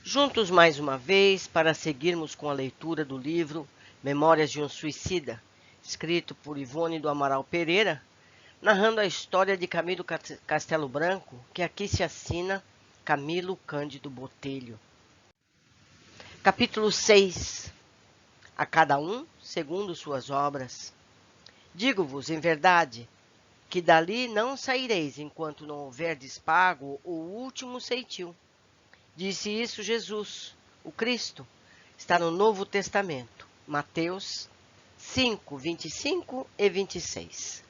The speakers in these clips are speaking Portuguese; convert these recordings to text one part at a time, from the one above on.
Juntos mais uma vez para seguirmos com a leitura do livro Memórias de um Suicida, escrito por Ivone do Amaral Pereira, narrando a história de Camilo Castelo Branco, que aqui se assina Camilo Cândido Botelho. Capítulo 6. A cada um segundo suas obras. Digo-vos, em verdade, que dali não saireis enquanto não houverdes pago o último ceitil. Disse isso Jesus, o Cristo. Está no Novo Testamento, Mateus 5, 25 e 26.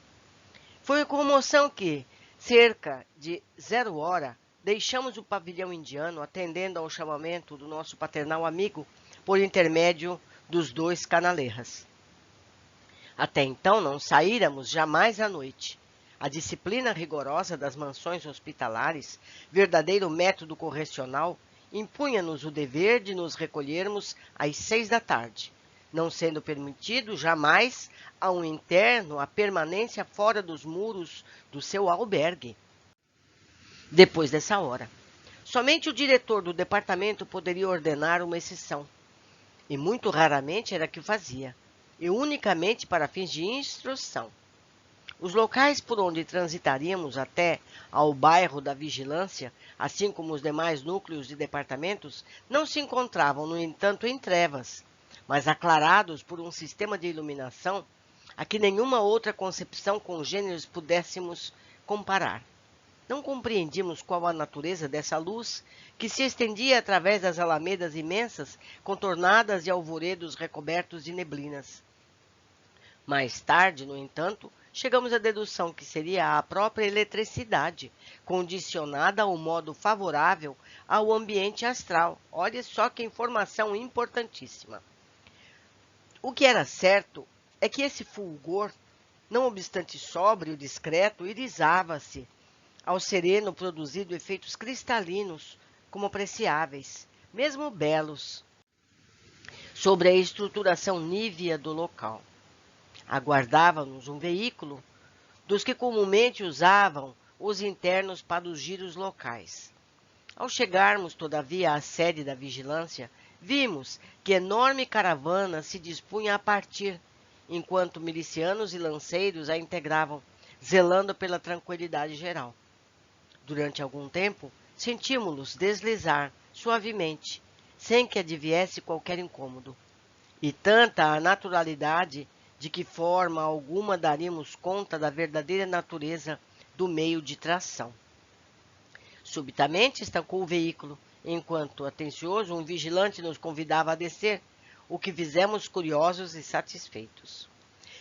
Foi com comoção que, cerca de 0 hora, deixamos o pavilhão indiano atendendo ao chamamento do nosso paternal amigo por intermédio dos 2 canaleiras. Até então não saíramos jamais à noite. A disciplina rigorosa das mansões hospitalares, verdadeiro método correcional, impunha-nos o dever de nos recolhermos às 6 da tarde, não sendo permitido jamais a um interno a permanência fora dos muros do seu albergue. Depois dessa hora, somente o diretor do departamento poderia ordenar uma exceção, e muito raramente era que o fazia, e unicamente para fins de instrução. Os locais por onde transitaríamos até ao bairro da Vigilância, assim como os demais núcleos de departamentos, não se encontravam, no entanto, em trevas, mas aclarados por um sistema de iluminação a que nenhuma outra concepção congêneres pudéssemos comparar. Não compreendíamos qual a natureza dessa luz que se estendia através das alamedas imensas, contornadas de alvoredos recobertos de neblinas. Mais tarde, no entanto, chegamos à dedução que seria a própria eletricidade, condicionada ao modo favorável ao ambiente astral. Olha só que informação importantíssima. O que era certo é que esse fulgor, não obstante sóbrio e discreto, irisava-se ao sereno produzindo efeitos cristalinos, como apreciáveis, mesmo belos, sobre a estruturação nívea do local. Aguardava-nos um veículo dos que comumente usavam os internos para os giros locais. Ao chegarmos, todavia, à sede da vigilância, vimos que enorme caravana se dispunha a partir, enquanto milicianos e lanceiros a integravam, zelando pela tranquilidade geral. Durante algum tempo, sentimos-los deslizar suavemente, sem que adviesse qualquer incômodo. E tanta a naturalidade de que forma alguma daríamos conta da verdadeira natureza do meio de tração. Subitamente estancou o veículo, enquanto, atencioso, um vigilante nos convidava a descer, o que fizemos curiosos e satisfeitos.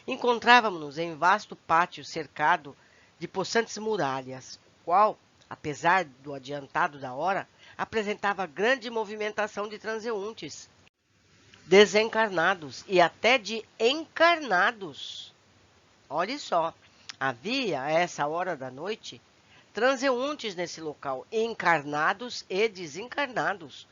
Encontrávamos-nos em vasto pátio cercado de possantes muralhas, o qual, apesar do adiantado da hora, apresentava grande movimentação de transeuntes, desencarnados e até de encarnados. Olhe só, havia a essa hora da noite transeuntes nesse local, encarnados e desencarnados,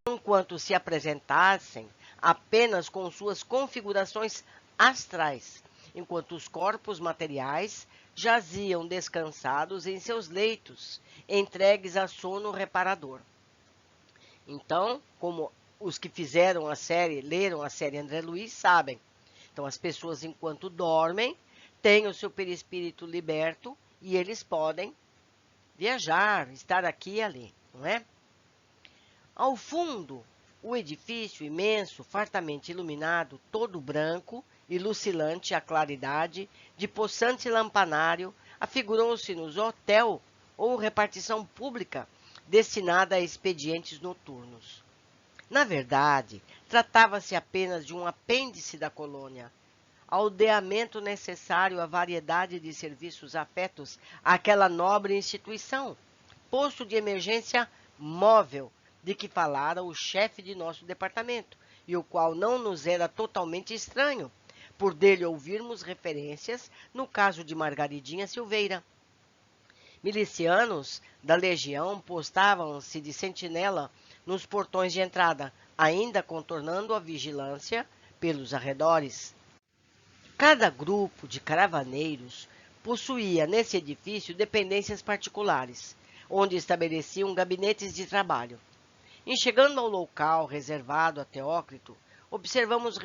conquanto se apresentassem apenas com suas configurações astrais, enquanto os corpos materiais jaziam descansados em seus leitos, entregues a sono reparador. Então, como os que fizeram a série, leram a série André Luiz, sabem. Então, as pessoas, enquanto dormem, têm o seu perispírito liberto e eles podem viajar, estar aqui e ali, não é? Ao fundo, o edifício imenso, fartamente iluminado, todo branco e lucilante à claridade, de possante lampanário, afigurou-se-nos hotel ou repartição pública destinada a expedientes noturnos. Na verdade, tratava-se apenas de um apêndice da colônia, aldeamento necessário à variedade de serviços afetos àquela nobre instituição, posto de emergência móvel de que falara o chefe de nosso departamento, e o qual não nos era totalmente estranho, por dele ouvirmos referências no caso de Margaridinha Silveira. Milicianos da legião postavam-se de sentinela nos portões de entrada, ainda contornando a vigilância pelos arredores. Cada grupo de caravaneiros possuía nesse edifício dependências particulares, onde estabeleciam gabinetes de trabalho. Em chegando ao local reservado a Teócrito, observamos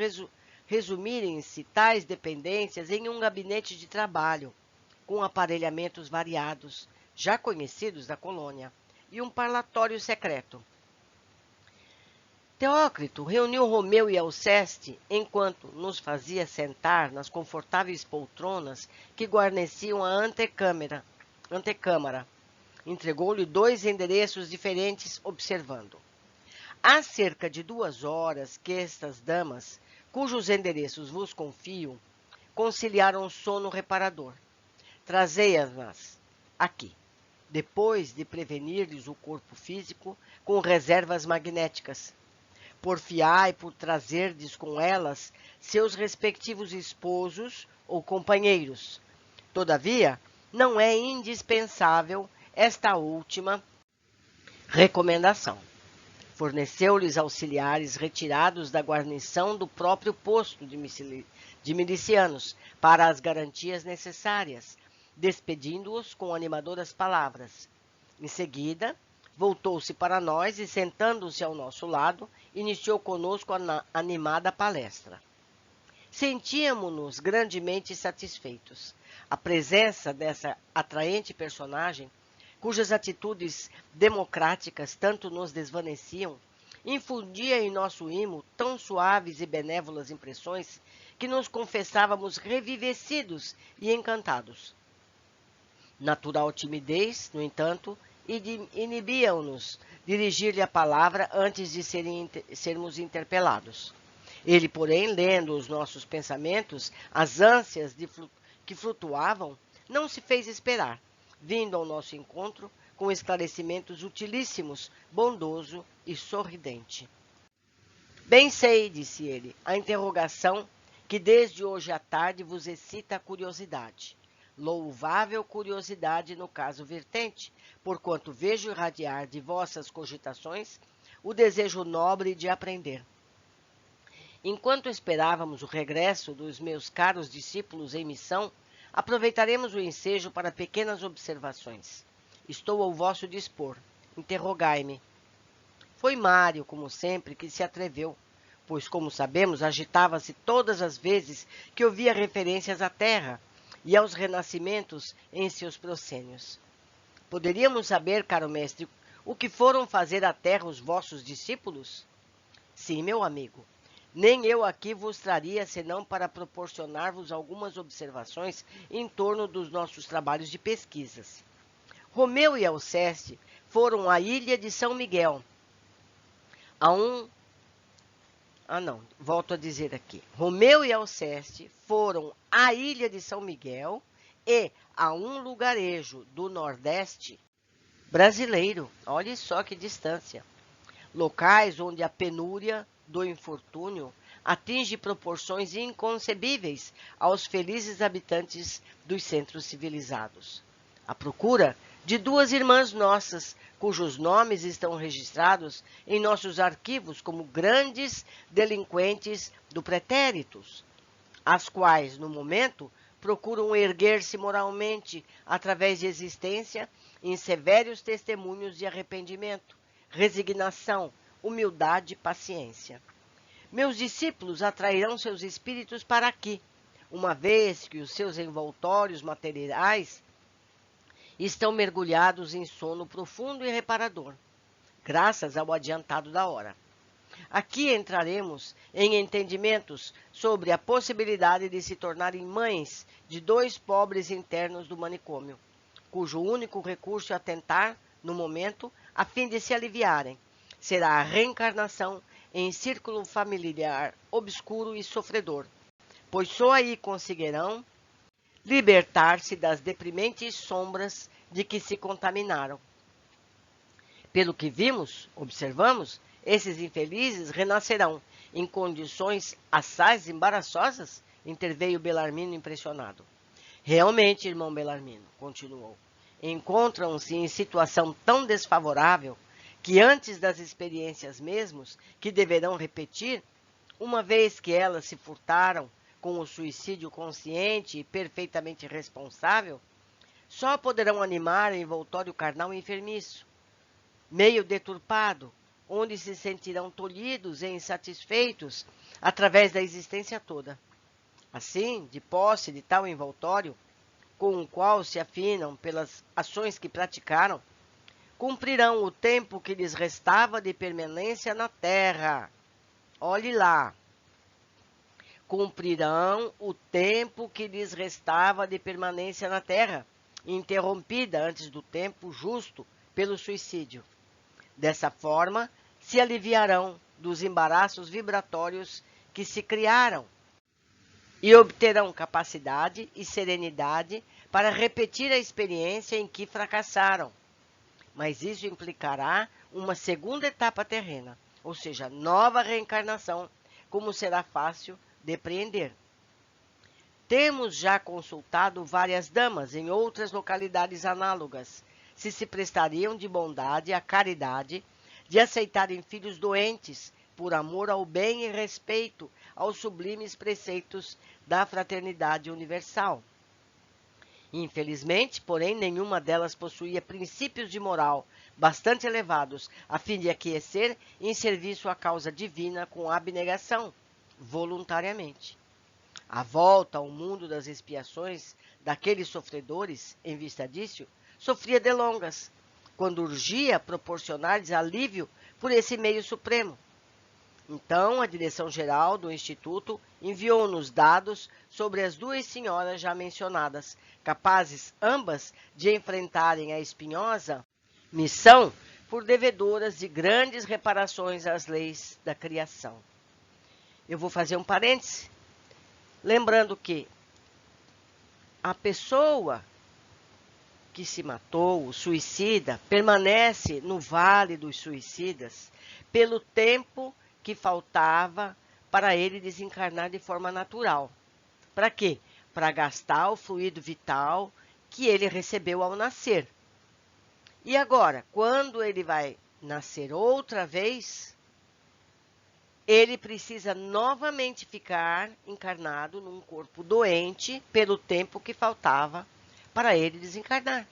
resumirem-se tais dependências em um gabinete de trabalho, com aparelhamentos variados, já conhecidos da colônia, e um parlatório secreto. Teócrito reuniu Romeu e Alceste enquanto nos fazia sentar nas confortáveis poltronas que guarneciam a antecâmara. Entregou-lhe 2 endereços diferentes, observando: há cerca de 2 horas que estas damas, cujos endereços vos confio, conciliaram sono reparador. Trazei-as aqui, depois de prevenir-lhes o corpo físico com reservas magnéticas. Porfiai por trazerdes com elas seus respectivos esposos ou companheiros. Todavia, não é indispensável esta última recomendação. Forneceu-lhes auxiliares retirados da guarnição do próprio posto de milicianos para as garantias necessárias, despedindo-os com animadoras palavras. Em seguida, voltou-se para nós e, sentando-se ao nosso lado, iniciou conosco a animada palestra. Sentíamos-nos grandemente satisfeitos. A presença dessa atraente personagem, cujas atitudes democráticas tanto nos desvaneciam, infundia em nosso imo tão suaves e benévolas impressões que nos confessávamos revivecidos e encantados. Natural timidez, no entanto, inibiam-nos dirigir-lhe a palavra antes de sermos interpelados. Ele, porém, lendo os nossos pensamentos, as ânsias que flutuavam, não se fez esperar, vindo ao nosso encontro com esclarecimentos utilíssimos, bondoso e sorridente. Bem sei, disse ele, a interrogação que desde hoje à tarde vos excita a curiosidade. Louvável curiosidade no caso vertente, porquanto vejo irradiar de vossas cogitações o desejo nobre de aprender. Enquanto esperávamos o regresso dos meus caros discípulos em missão, aproveitaremos o ensejo para pequenas observações. Estou ao vosso dispor. Interrogai-me. Foi Mário, como sempre, que se atreveu, pois, como sabemos, agitava-se todas as vezes que ouvia referências à terra e aos renascimentos em seus proscênios. Poderíamos saber, caro mestre, o que foram fazer à terra os vossos discípulos? Sim, meu amigo. Nem eu aqui vos traria senão para proporcionar-vos algumas observações em torno dos nossos trabalhos de pesquisas. Romeu e Alceste foram à ilha de São Miguel, volto a dizer aqui. Romeu e Alceste foram à ilha de São Miguel e a um lugarejo do Nordeste brasileiro. Olhe só que distância. Locais onde a penúria do infortúnio atinge proporções inconcebíveis aos felizes habitantes dos centros civilizados. À procura de 2 irmãs nossas, cujos nomes estão registrados em nossos arquivos como grandes delinquentes do pretéritos, as quais, no momento, procuram erguer-se moralmente através de existência em severos testemunhos de arrependimento, resignação, humildade e paciência. Meus discípulos atrairão seus espíritos para aqui, uma vez que os seus envoltórios materiais estão mergulhados em sono profundo e reparador, graças ao adiantado da hora. Aqui entraremos em entendimentos sobre a possibilidade de se tornarem mães de 2 pobres internos do manicômio, cujo único recurso é atentar, no momento, a fim de se aliviarem. Será a reencarnação em círculo familiar obscuro e sofredor, pois só aí conseguirão libertar-se das deprimentes sombras de que se contaminaram. Pelo que observamos, esses infelizes renascerão em condições assaz embaraçosas, interveio Belarmino impressionado. Realmente, irmão Belarmino, continuou, encontram-se em situação tão desfavorável que antes das experiências mesmos que deverão repetir, uma vez que elas se furtaram com o suicídio consciente e perfeitamente responsável, só poderão animar o envoltório carnal enfermiço, meio deturpado, onde se sentirão tolhidos e insatisfeitos através da existência toda. Assim, de posse de tal envoltório, com o qual se afinam pelas ações que praticaram, cumprirão o tempo que lhes restava de permanência na terra. Olhe lá. Cumprirão o tempo que lhes restava de permanência na terra, interrompida antes do tempo justo pelo suicídio. Dessa forma, se aliviarão dos embaraços vibratórios que se criaram e obterão capacidade e serenidade para repetir a experiência em que fracassaram. Mas isso implicará uma segunda etapa terrena, ou seja, nova reencarnação, como será fácil depreender. Temos já consultado várias damas em outras localidades análogas, se prestariam de bondade à caridade de aceitarem filhos doentes por amor ao bem e respeito aos sublimes preceitos da fraternidade universal. Infelizmente, porém, nenhuma delas possuía princípios de moral bastante elevados a fim de aquecer em serviço à causa divina com abnegação, voluntariamente. A volta ao mundo das expiações daqueles sofredores, em vista disso, sofria delongas, quando urgia proporcionar-lhes alívio por esse meio supremo. Então, a direção-geral do Instituto enviou-nos dados sobre as duas senhoras já mencionadas, capazes ambas de enfrentarem a espinhosa missão por devedoras de grandes reparações às leis da criação. Eu vou fazer um parêntese, lembrando que a pessoa que se matou, o suicida, permanece no vale dos suicidas pelo tempo que faltava para ele desencarnar de forma natural. Para quê? Para gastar o fluido vital que ele recebeu ao nascer. E agora, quando ele vai nascer outra vez, ele precisa novamente ficar encarnado num corpo doente pelo tempo que faltava para ele desencarnar.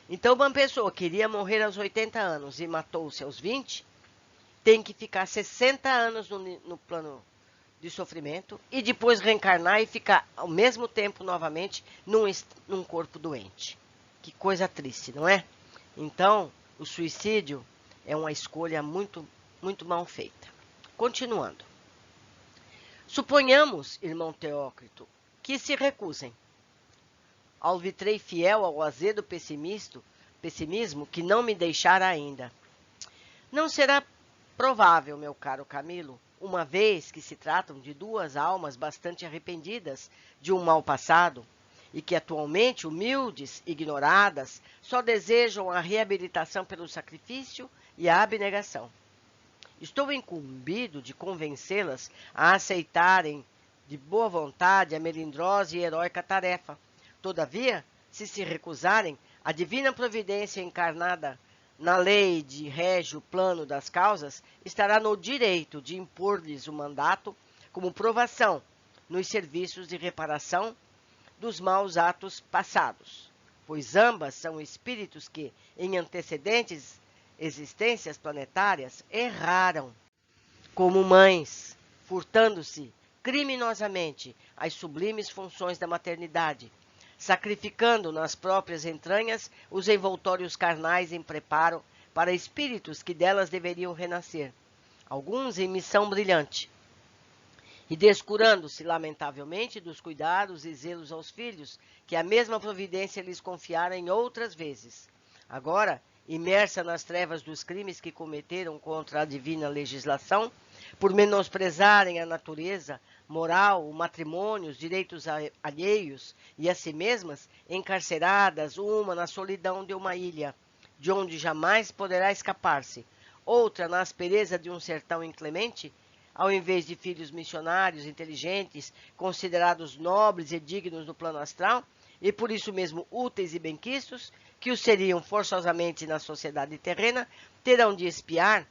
Então, uma pessoa que queria morrer aos 80 anos e matou-se aos 20, tem que ficar 60 anos no plano de sofrimento e depois reencarnar e ficar ao mesmo tempo novamente num corpo doente. Que coisa triste, não é? Então, o suicídio é uma escolha muito, muito mal feita. Continuando. Suponhamos, irmão Teócrito, que se recusem. Alvitrei fiel ao azedo pessimismo que não me deixara ainda. Não será provável, meu caro Camilo, uma vez que se tratam de duas almas bastante arrependidas de um mal passado e que atualmente, humildes, ignoradas, só desejam a reabilitação pelo sacrifício e a abnegação. Estou incumbido de convencê-las a aceitarem de boa vontade a melindrosa e heróica tarefa. Todavia, se recusarem, a divina providência encarnada na lei de régio plano das causas estará no direito de impor-lhes o mandato como provação nos serviços de reparação dos maus atos passados, pois ambas são espíritos que, em antecedentes existências planetárias, erraram como mães, furtando-se criminosamente às sublimes funções da maternidade, sacrificando nas próprias entranhas os envoltórios carnais em preparo para espíritos que delas deveriam renascer, alguns em missão brilhante, e descurando-se lamentavelmente dos cuidados e zelos aos filhos que a mesma providência lhes confiara em outras vezes. Agora, imersa nas trevas dos crimes que cometeram contra a divina legislação, por menosprezarem a natureza, moral, o matrimônio, os direitos alheios e a si mesmas, encarceradas, uma na solidão de uma ilha, de onde jamais poderá escapar-se, outra na aspereza de um sertão inclemente, ao invés de filhos missionários inteligentes, considerados nobres e dignos no plano astral, e por isso mesmo úteis e benquistos, que os seriam forçosamente na sociedade terrena, terão de expiar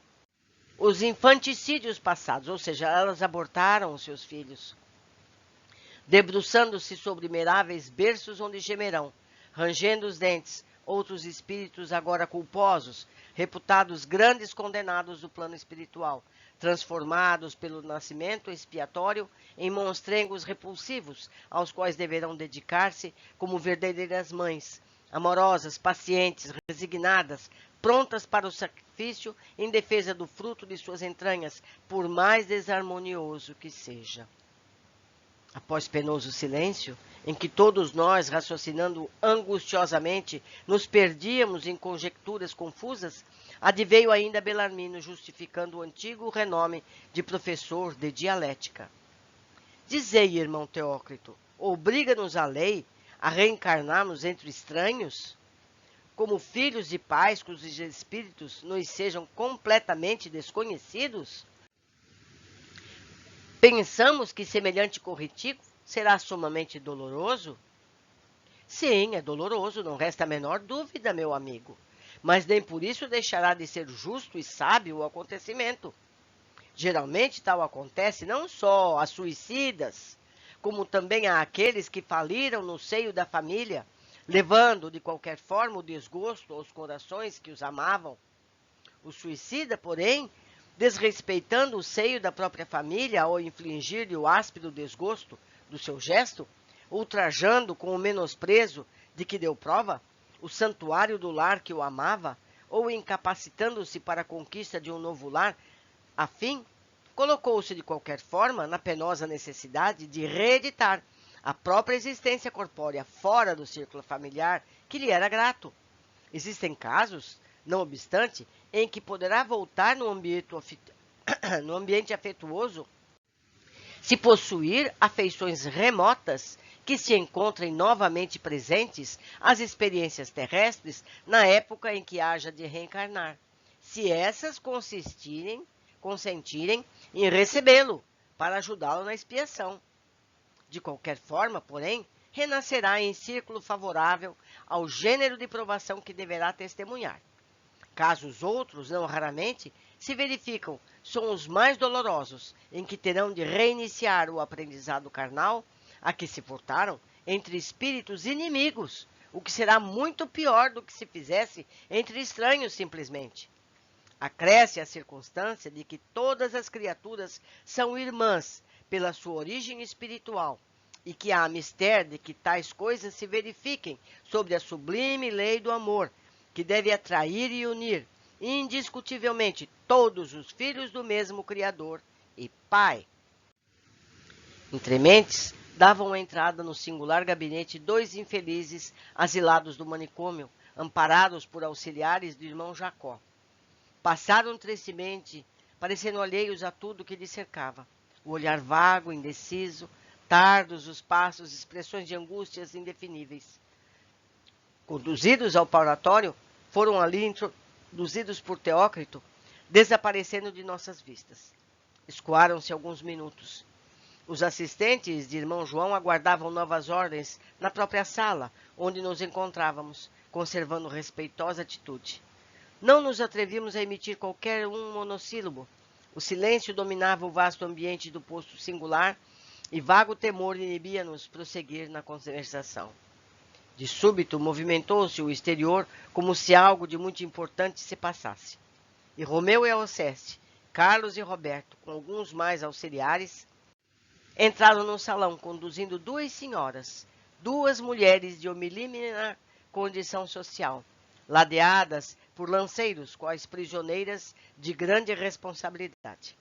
os infanticídios passados, ou seja, elas abortaram os seus filhos, debruçando-se sobre miráveis berços onde gemerão, rangendo os dentes, outros espíritos agora culposos, reputados grandes condenados do plano espiritual, transformados pelo nascimento expiatório em monstrengos repulsivos, aos quais deverão dedicar-se como verdadeiras mães, amorosas, pacientes, resignadas, prontas para o sacrifício em defesa do fruto de suas entranhas, por mais desarmonioso que seja. Após penoso silêncio, em que todos nós, raciocinando angustiosamente, nos perdíamos em conjecturas confusas, adveio ainda Belarmino justificando o antigo renome de professor de dialética. Dizei, irmão Teócrito, obriga-nos a lei a reencarnarmos entre estranhos? Como filhos de pais cujos espíritos nos sejam completamente desconhecidos? Pensamos que semelhante corretivo será sumamente doloroso? Sim, é doloroso, não resta a menor dúvida, meu amigo. Mas nem por isso deixará de ser justo e sábio o acontecimento. Geralmente tal acontece não só a suicidas, como também a aqueles que faliram no seio da família, levando de qualquer forma o desgosto aos corações que os amavam. O suicida, porém, desrespeitando o seio da própria família ao infligir-lhe o áspero desgosto do seu gesto, ultrajando com o menosprezo de que deu prova o santuário do lar que o amava, ou incapacitando-se para a conquista de um novo lar, a fim, colocou-se de qualquer forma na penosa necessidade de reeditar a própria existência corpórea fora do círculo familiar que lhe era grato. Existem casos, não obstante, em que poderá voltar no ambiente afetuoso se possuir afeições remotas que se encontrem novamente presentes às experiências terrestres na época em que haja de reencarnar, se essas consentirem em recebê-lo para ajudá-lo na expiação. De qualquer forma, porém, renascerá em círculo favorável ao gênero de provação que deverá testemunhar. Casos outros, não raramente, se verificam, são os mais dolorosos, em que terão de reiniciar o aprendizado carnal a que se furtaram entre espíritos inimigos, o que será muito pior do que se fizesse entre estranhos simplesmente. Acresce a circunstância de que todas as criaturas são irmãs pela sua origem espiritual, e que há mister de que tais coisas se verifiquem sobre a sublime lei do amor, que deve atrair e unir indiscutivelmente todos os filhos do mesmo Criador e Pai. Entre mentes, davam entrada no singular gabinete dois infelizes asilados do manicômio, amparados por auxiliares do irmão Jacó. Passaram tristemente, parecendo alheios a tudo que lhes cercava. O olhar vago, indeciso, tardos os passos, expressões de angústias indefiníveis. Conduzidos ao parlatório, foram ali introduzidos por Teócrito, desaparecendo de nossas vistas. Escoaram-se alguns minutos. Os assistentes de irmão João aguardavam novas ordens na própria sala, onde nos encontrávamos, conservando respeitosa atitude. Não nos atrevimos a emitir qualquer monossílabo. O silêncio dominava o vasto ambiente do posto singular e vago temor inibia-nos prosseguir na conversação. De súbito, movimentou-se o exterior como se algo de muito importante se passasse. E Romeu e Alceste, Carlos e Roberto, com alguns mais auxiliares, entraram no salão conduzindo duas senhoras, duas mulheres de humilíssima condição social, ladeadas por lanceiros, quais prisioneiras de grande responsabilidade.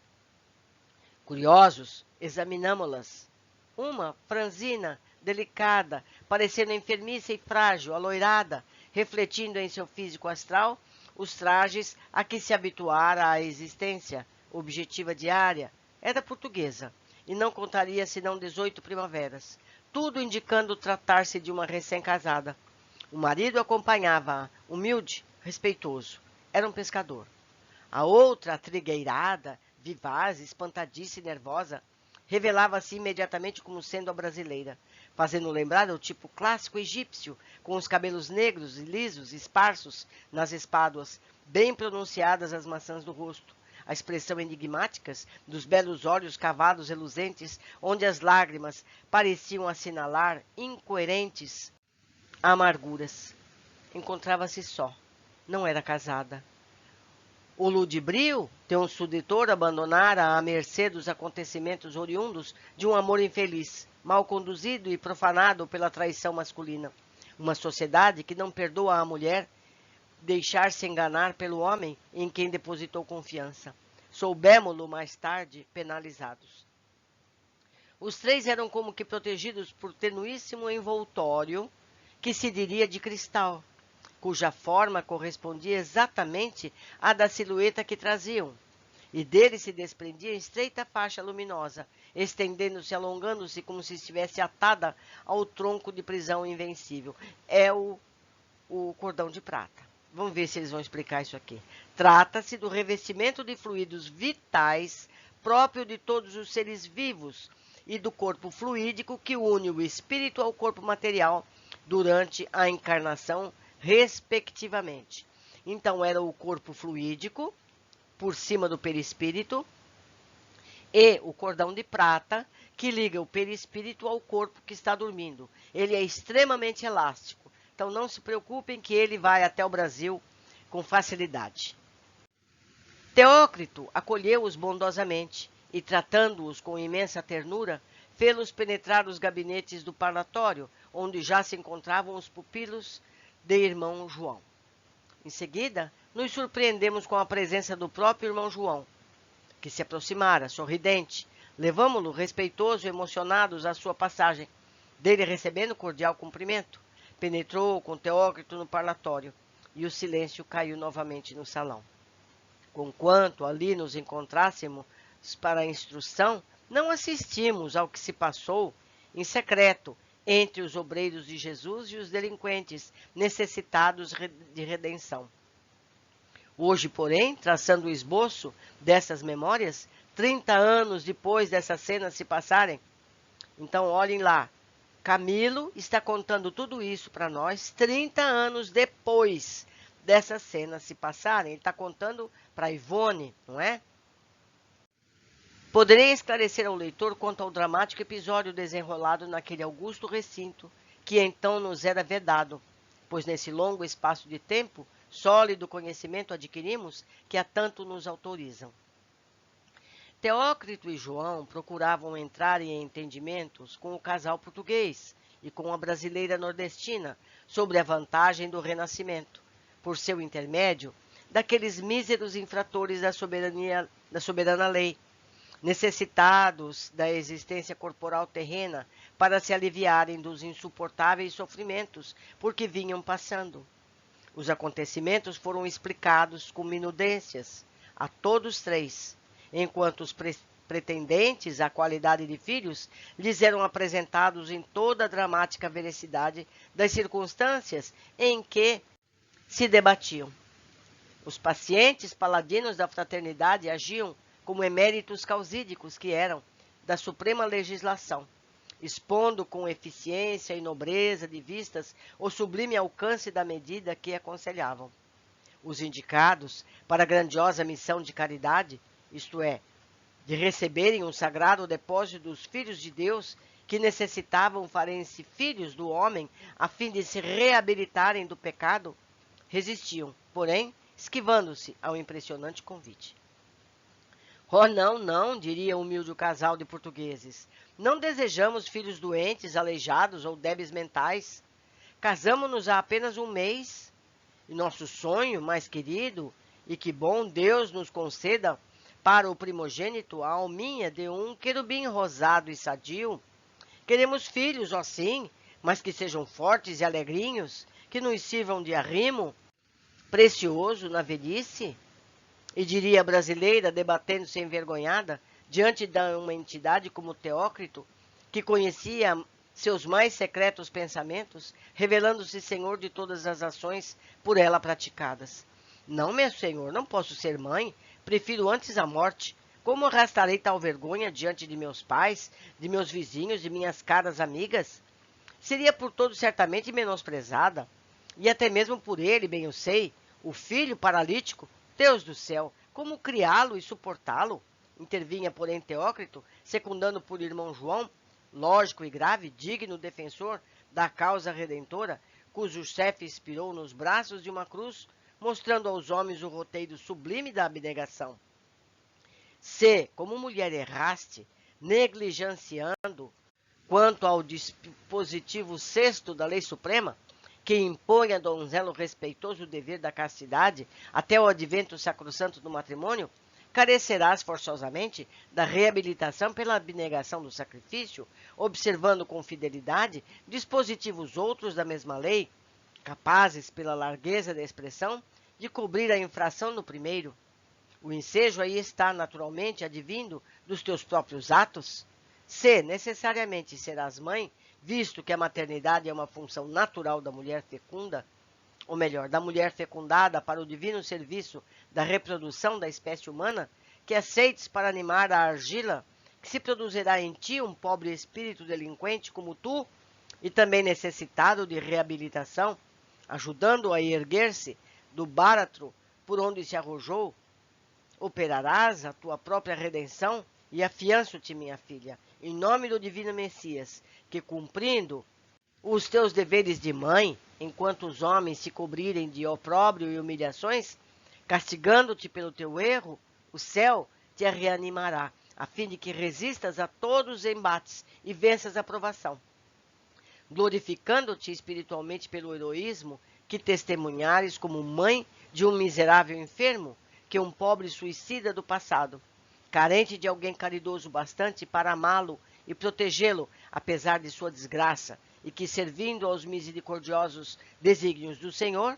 Curiosos, examinamo-las. Uma, franzina, delicada, parecendo enfermiça e frágil, aloirada, refletindo em seu físico astral os trajes a que se habituara a existência objetiva diária, era portuguesa e não contaria senão 18 primaveras, tudo indicando tratar-se de uma recém-casada. O marido acompanhava-a, humilde, respeitoso. Era um pescador. A outra, trigueirada, vivaz, espantadiça e nervosa, revelava-se imediatamente como sendo a brasileira, fazendo lembrar o tipo clássico egípcio, com os cabelos negros e lisos, esparsos nas espáduas, bem pronunciadas as maçãs do rosto, a expressão enigmáticas dos belos olhos cavados reluzentes, onde as lágrimas pareciam assinalar incoerentes amarguras. Encontrava-se só. Não era casada. O ludibrio de um sedutor abandonara à mercê dos acontecimentos oriundos de um amor infeliz, mal conduzido e profanado pela traição masculina. Uma sociedade que não perdoa à mulher deixar-se enganar pelo homem em quem depositou confiança. Soubemo-lo mais tarde penalizados. Os três eram como que protegidos por tenuíssimo envoltório que se diria de cristal, cuja forma correspondia exatamente à da silhueta que traziam, e dele se desprendia estreita faixa luminosa, estendendo-se, alongando-se como se estivesse atada ao tronco de prisão invencível. É o cordão de prata. Vamos ver se eles vão explicar isso aqui. Trata-se do revestimento de fluidos vitais próprio de todos os seres vivos e do corpo fluídico que une o espírito ao corpo material durante a encarnação, respectivamente. Então, era o corpo fluídico, por cima do perispírito, e o cordão de prata, que liga o perispírito ao corpo que está dormindo. Ele é extremamente elástico, então não se preocupem que ele vai até o Brasil com facilidade. Teócrito acolheu-os bondosamente e, tratando-os com imensa ternura, fê-los penetrar os gabinetes do parlatório, onde já se encontravam os pupilos de irmão João. Em seguida, nos surpreendemos com a presença do próprio irmão João, que se aproximara, sorridente. Levamo-lo, respeitoso e emocionados, à sua passagem. Dele recebendo cordial cumprimento, penetrou com Teócrito no parlatório, e o silêncio caiu novamente no salão. Conquanto ali nos encontrássemos para a instrução, não assistimos ao que se passou em secreto entre os obreiros de Jesus e os delinquentes necessitados de redenção. Hoje, porém, traçando o esboço dessas memórias, 30 anos depois dessas cenas se passarem, então olhem lá, Camilo está contando tudo isso para nós 30 anos depois dessas cenas se passarem. Ele está contando para Ivone, não é? Poderei esclarecer ao leitor quanto ao dramático episódio desenrolado naquele augusto recinto que então nos era vedado, pois nesse longo espaço de tempo, sólido conhecimento adquirimos que a tanto nos autorizam. Teócrito e João procuravam entrar em entendimentos com o casal português e com a brasileira nordestina sobre a vantagem do renascimento, por seu intermédio, daqueles míseros infratores da soberana lei, necessitados da existência corporal terrena para se aliviarem dos insuportáveis sofrimentos por que vinham passando. Os acontecimentos foram explicados com minudências a todos três, enquanto os pretendentes à qualidade de filhos lhes eram apresentados em toda a dramática veracidade das circunstâncias em que se debatiam. Os pacientes paladinos da fraternidade agiam como eméritos causídicos que eram da suprema legislação, expondo com eficiência e nobreza de vistas o sublime alcance da medida que aconselhavam. Os indicados para a grandiosa missão de caridade, isto é, de receberem o sagrado depósito dos filhos de Deus, que necessitavam farem-se filhos do homem a fim de se reabilitarem do pecado, resistiam, porém, esquivando-se ao impressionante convite. Oh, não, não, diria o humilde casal de portugueses. Não desejamos filhos doentes, aleijados ou débeis mentais. Casamo-nos há apenas um mês. E nosso sonho mais querido, e que bom Deus nos conceda para o primogênito a alminha de um querubim rosado e sadio. Queremos filhos, ó sim, mas que sejam fortes e alegrinhos, que nos sirvam de arrimo precioso na velhice. E diria a brasileira, debatendo-se envergonhada, diante de uma entidade como Teócrito, que conhecia seus mais secretos pensamentos, revelando-se senhor de todas as ações por ela praticadas. Não, meu senhor, não posso ser mãe, prefiro antes a morte. Como arrastarei tal vergonha diante de meus pais, de meus vizinhos, de minhas caras amigas? Seria por todos certamente menosprezada, e até mesmo por ele, bem eu sei, o filho paralítico. Deus do céu, como criá-lo e suportá-lo? Intervinha, porém, Teócrito, secundando por irmão João, lógico e grave, digno defensor da causa redentora, cujo chefe expirou nos braços de uma cruz mostrando aos homens o roteiro sublime da abnegação. Se, como mulher, erraste, negligenciando quanto ao dispositivo sexto da Lei Suprema, que impõe a donzela o respeitoso dever da castidade até o advento sacrossanto do matrimônio, carecerás forçosamente da reabilitação pela abnegação do sacrifício, observando com fidelidade dispositivos outros da mesma lei, capazes, pela largueza da expressão, de cobrir a infração no primeiro. O ensejo aí está, naturalmente, advindo dos teus próprios atos. Se necessariamente serás mãe, visto que a maternidade é uma função natural da mulher fecunda, ou melhor, da mulher fecundada para o divino serviço da reprodução da espécie humana, que aceites para animar a argila, que se produzirá em ti um pobre espírito delinquente como tu, e também necessitado de reabilitação, ajudando-o a erguer-se do báratro por onde se arrojou, operarás a tua própria redenção e afianço-te, minha filha, em nome do divino Messias, que cumprindo os teus deveres de mãe, enquanto os homens se cobrirem de opróbrio e humilhações, castigando-te pelo teu erro, o céu te reanimará, a fim de que resistas a todos os embates e venças a provação. Glorificando-te espiritualmente pelo heroísmo que testemunhares como mãe de um miserável enfermo, que um pobre suicida do passado, carente de alguém caridoso bastante para amá-lo e protegê-lo, apesar de sua desgraça, e que, servindo aos misericordiosos desígnios do Senhor,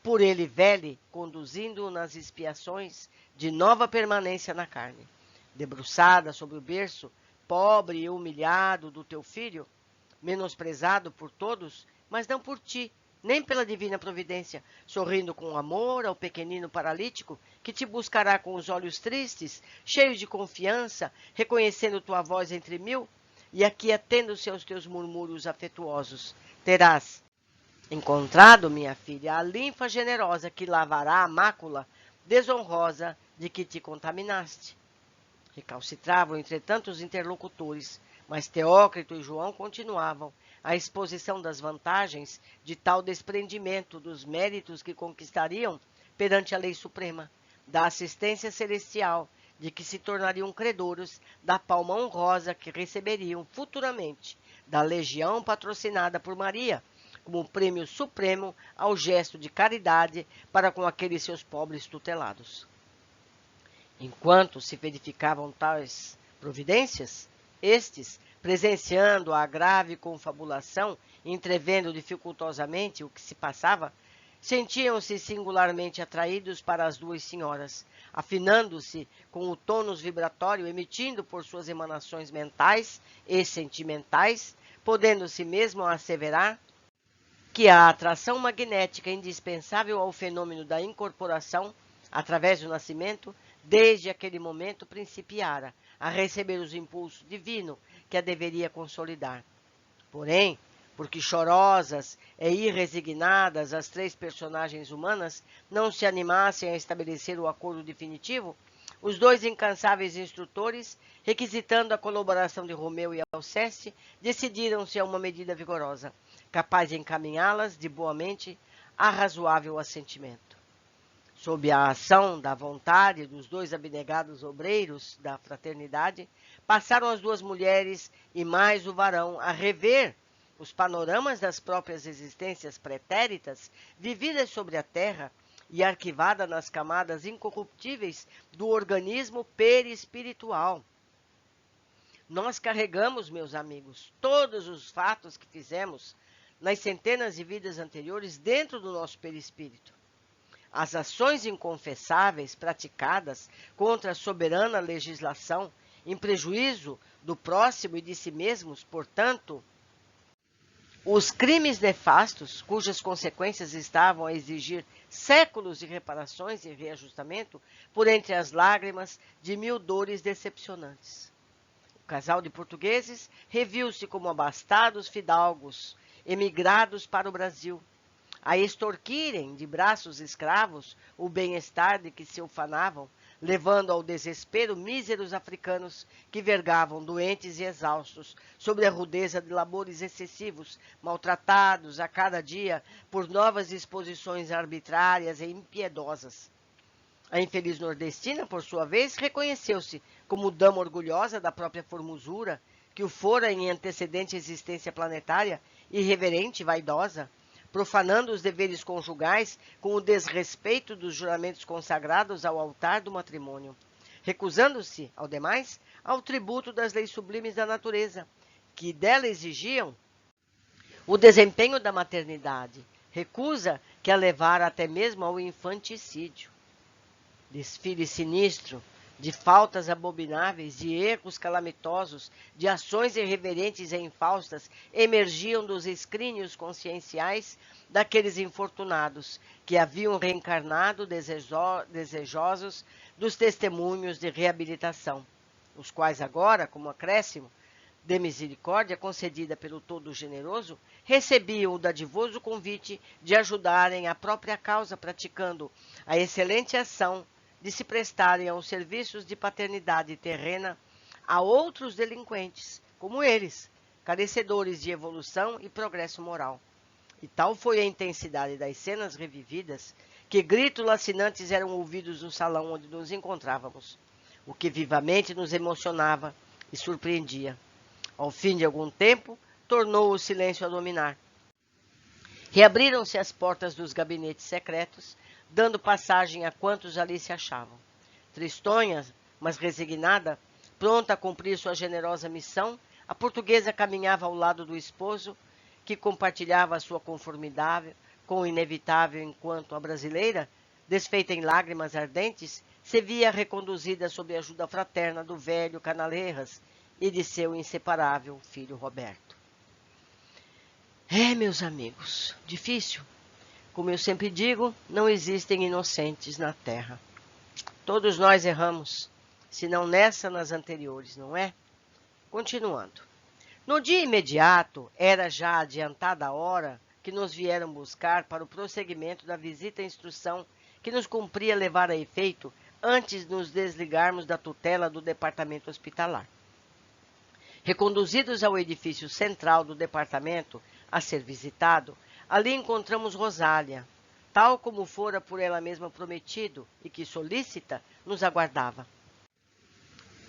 por ele vele, conduzindo-o nas expiações de nova permanência na carne. Debruçada sobre o berço, pobre e humilhado do teu filho, menosprezado por todos, mas não por ti, nem pela divina providência, sorrindo com amor ao pequenino paralítico, que te buscará com os olhos tristes, cheio de confiança, reconhecendo tua voz entre mil, e aquietando-se aos teus murmúrios afetuosos. Terás encontrado, minha filha, a linfa generosa que lavará a mácula desonrosa de que te contaminaste. Recalcitravam, entretanto, os interlocutores, mas Teócrito e João continuavam a exposição das vantagens de tal desprendimento dos méritos que conquistariam perante a lei suprema, da assistência celestial, de que se tornariam credores da palma honrosa que receberiam futuramente da legião patrocinada por Maria, como prêmio supremo ao gesto de caridade para com aqueles seus pobres tutelados. Enquanto se verificavam tais providências, estes, presenciando a grave confabulação, entrevendo dificultosamente o que se passava, sentiam-se singularmente atraídos para as duas senhoras, afinando-se com o tônus vibratório emitindo por suas emanações mentais e sentimentais, podendo-se mesmo asseverar que a atração magnética indispensável ao fenômeno da incorporação, através do nascimento, desde aquele momento principiara a receber os impulsos divinos que a deveria consolidar. Porém, porque chorosas e irresignadas as três personagens humanas não se animassem a estabelecer o acordo definitivo, os dois incansáveis instrutores, requisitando a colaboração de Romeu e Alceste, decidiram-se a uma medida vigorosa, capaz de encaminhá-las de boamente a razoável assentimento. Sob a ação da vontade dos dois abnegados obreiros da fraternidade, passaram as duas mulheres e mais o varão a rever os panoramas das próprias existências pretéritas, vividas sobre a terra e arquivadas nas camadas incorruptíveis do organismo perispiritual. Nós carregamos, meus amigos, todos os fatos que fizemos nas centenas de vidas anteriores dentro do nosso perispírito. As ações inconfessáveis praticadas contra a soberana legislação, em prejuízo do próximo e de si mesmos, portanto, os crimes nefastos, cujas consequências estavam a exigir séculos de reparações e reajustamento, por entre as lágrimas de mil dores decepcionantes. O casal de portugueses reviu-se como abastados fidalgos, emigrados para o Brasil, a extorquirem de braços escravos o bem-estar de que se ufanavam, levando ao desespero míseros africanos que vergavam doentes e exaustos sobre a rudeza de labores excessivos, maltratados a cada dia por novas disposições arbitrárias e impiedosas. A infeliz nordestina, por sua vez, reconheceu-se como dama orgulhosa da própria formosura, que o fora em antecedente existência planetária, irreverente e vaidosa, profanando os deveres conjugais com o desrespeito dos juramentos consagrados ao altar do matrimônio, recusando-se, ao demais, ao tributo das leis sublimes da natureza, que dela exigiam o desempenho da maternidade, recusa que a levara até mesmo ao infanticídio. Desfile sinistro de faltas abomináveis, de erros calamitosos, de ações irreverentes e infaustas emergiam dos escrínios conscienciais daqueles infortunados que haviam reencarnado desejosos dos testemunhos de reabilitação, os quais agora, como acréscimo de misericórdia concedida pelo Todo-Generoso, recebiam o dadivoso convite de ajudarem a própria causa praticando a excelente ação de se prestarem aos serviços de paternidade terrena a outros delinquentes, como eles, carecedores de evolução e progresso moral. E tal foi a intensidade das cenas revividas, que gritos lacinantes eram ouvidos no salão onde nos encontrávamos, o que vivamente nos emocionava e surpreendia. Ao fim de algum tempo, tornou o silêncio a dominar. Reabriram-se as portas dos gabinetes secretos, dando passagem a quantos ali se achavam. Tristonha, mas resignada, pronta a cumprir sua generosa missão, a portuguesa caminhava ao lado do esposo, que compartilhava a sua conformidade com o inevitável, enquanto a brasileira, desfeita em lágrimas ardentes, se via reconduzida sob a ajuda fraterna do velho Canaleiras e de seu inseparável filho Roberto. Meus amigos, difícil. Como eu sempre digo, não existem inocentes na terra. Todos nós erramos, se não nessa, nas anteriores, não é? Continuando. No dia imediato, era já adiantada a hora que nos vieram buscar para o prosseguimento da visita à instrução que nos cumpria levar a efeito antes de nos desligarmos da tutela do departamento hospitalar. Reconduzidos ao edifício central do departamento a ser visitado, ali encontramos Rosália, tal como fora por ela mesma prometido e que, solícita, nos aguardava.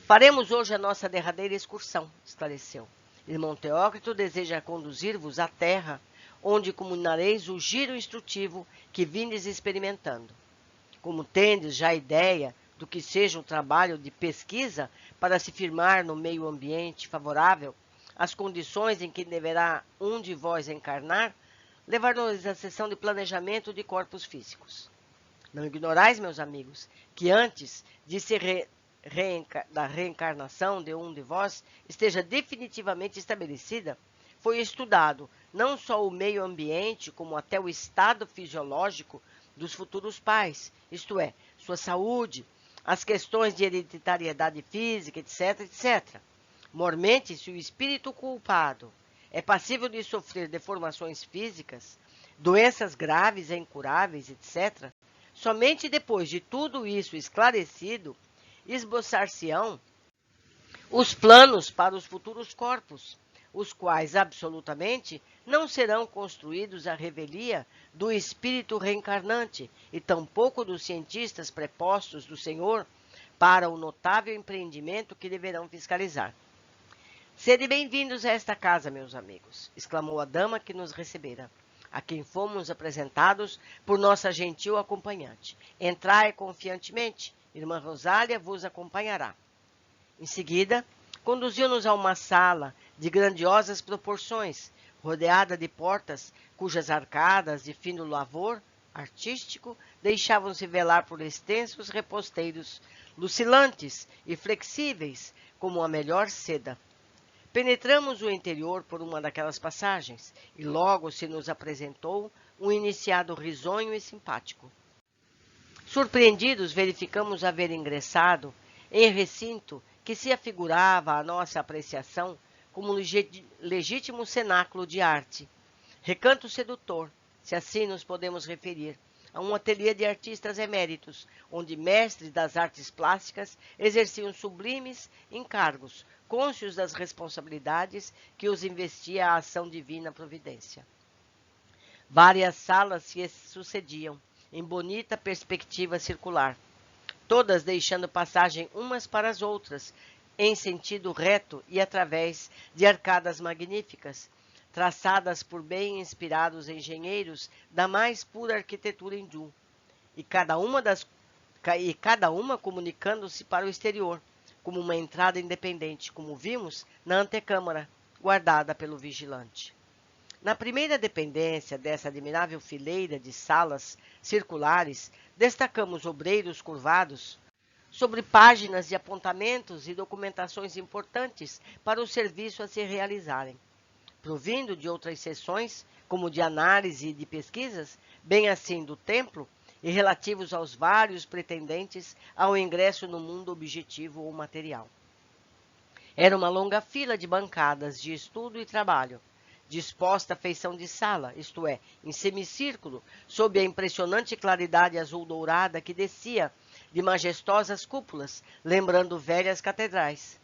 Faremos hoje a nossa derradeira excursão, esclareceu. Irmão Teócrito deseja conduzir-vos à terra, onde comunareis o giro instrutivo que vindes experimentando. Como tendes já ideia do que seja um trabalho de pesquisa para se firmar no meio ambiente favorável, as condições em que deverá um de vós encarnar, levar-nos à sessão de planejamento de corpos físicos. Não ignorais, meus amigos, que antes de se da reencarnação de um de vós esteja definitivamente estabelecida, foi estudado não só o meio ambiente, como até o estado fisiológico dos futuros pais, isto é, sua saúde, as questões de hereditariedade física, etc., etc. Mormente, se o espírito culpado é passível de sofrer deformações físicas, doenças graves e incuráveis, etc., somente depois de tudo isso esclarecido, esboçar-se-ão os planos para os futuros corpos, os quais absolutamente não serão construídos à revelia do espírito reencarnante e tampouco dos cientistas prepostos do Senhor para o notável empreendimento que deverão fiscalizar. Sede bem-vindos a esta casa, meus amigos, exclamou a dama que nos recebera, a quem fomos apresentados por nossa gentil acompanhante. Entrai confiantemente, irmã Rosália vos acompanhará. Em seguida, conduziu-nos a uma sala de grandiosas proporções, rodeada de portas cujas arcadas de fino lavor artístico deixavam-se velar por extensos reposteiros, lucilantes e flexíveis como a melhor seda. Penetramos o interior por uma daquelas passagens e logo se nos apresentou um iniciado risonho e simpático. Surpreendidos, verificamos haver ingressado em recinto que se afigurava à nossa apreciação como um legítimo cenáculo de arte, recanto sedutor, se assim nos podemos referir, a um ateliê de artistas eméritos, onde mestres das artes plásticas exerciam sublimes encargos, cônscios das responsabilidades que os investia a ação divina providência. Várias salas se sucediam, em bonita perspectiva circular, todas deixando passagem umas para as outras, em sentido reto e através de arcadas magníficas, traçadas por bem inspirados engenheiros da mais pura arquitetura hindu, e cada uma comunicando-se para o exterior, como uma entrada independente, como vimos na antecâmara, guardada pelo vigilante. Na primeira dependência dessa admirável fileira de salas circulares, destacamos obreiros curvados sobre páginas de apontamentos e documentações importantes para o serviço a se realizarem. Provindo de outras seções, como de análise e de pesquisas, bem assim do templo, e relativos aos vários pretendentes ao ingresso no mundo objetivo ou material. Era uma longa fila de bancadas de estudo e trabalho, disposta à feição de sala, isto é, em semicírculo, sob a impressionante claridade azul-dourada que descia de majestosas cúpulas, lembrando velhas catedrais.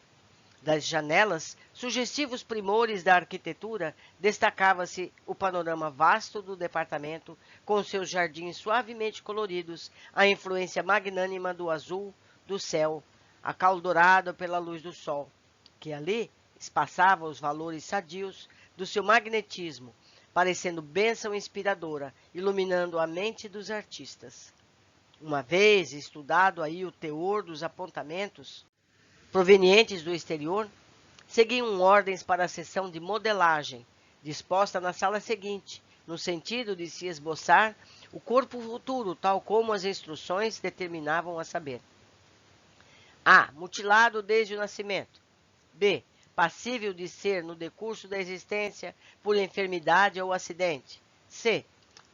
Das janelas, sugestivos primores da arquitetura, destacava-se o panorama vasto do departamento, com seus jardins suavemente coloridos, a influência magnânima do azul do céu, acaldorado pela luz do sol, que ali espaçava os valores sadios do seu magnetismo, parecendo bênção inspiradora, iluminando a mente dos artistas. Uma vez estudado aí o teor dos apontamentos provenientes do exterior, seguiam ordens para a sessão de modelagem, disposta na sala seguinte, no sentido de se esboçar o corpo futuro, tal como as instruções determinavam a saber. A. Mutilado desde o nascimento. B. Passível de ser, no decurso da existência, por enfermidade ou acidente. C.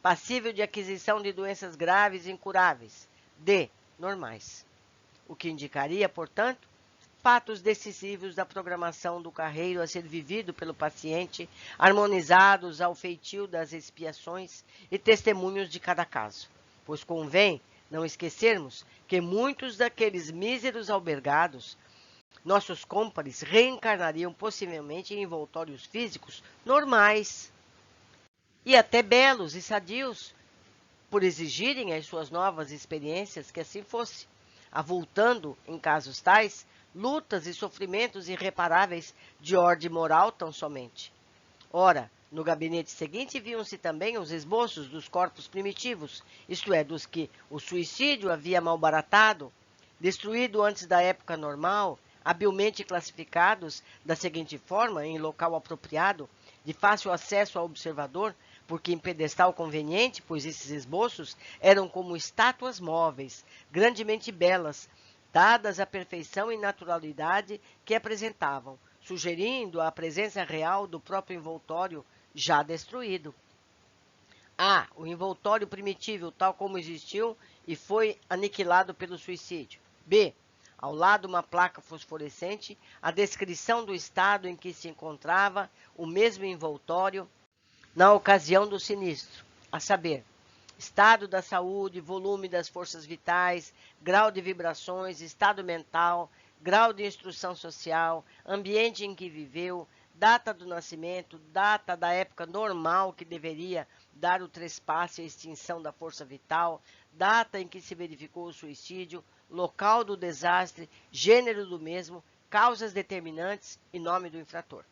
Passível de aquisição de doenças graves e incuráveis. D. Normais. O que indicaria, portanto, fatos decisivos da programação do carreiro a ser vivido pelo paciente, harmonizados ao feitio das expiações e testemunhos de cada caso. Pois convém não esquecermos que muitos daqueles míseros albergados, nossos cômpares, reencarnariam possivelmente em envoltórios físicos normais e até belos e sadios, por exigirem as suas novas experiências que assim fosse, avultando, em casos tais, lutas e sofrimentos irreparáveis de ordem moral tão somente. Ora, no gabinete seguinte viam-se também os esboços dos corpos primitivos, isto é, dos que o suicídio havia malbaratado, destruído antes da época normal, habilmente classificados da seguinte forma, em local apropriado, de fácil acesso ao observador, porque em pedestal conveniente, pois esses esboços eram como estátuas móveis, grandemente belas, dadas a perfeição e naturalidade que apresentavam, sugerindo a presença real do próprio envoltório já destruído. A. O envoltório primitivo, tal como existiu e foi aniquilado pelo suicídio. B. Ao lado uma placa fosforescente, a descrição do estado em que se encontrava o mesmo envoltório na ocasião do sinistro, a saber, estado da saúde, volume das forças vitais, grau de vibrações, estado mental, grau de instrução social, ambiente em que viveu, data do nascimento, data da época normal que deveria dar o trespasse e a extinção da força vital, data em que se verificou o suicídio, local do desastre, gênero do mesmo, causas determinantes e nome do infrator.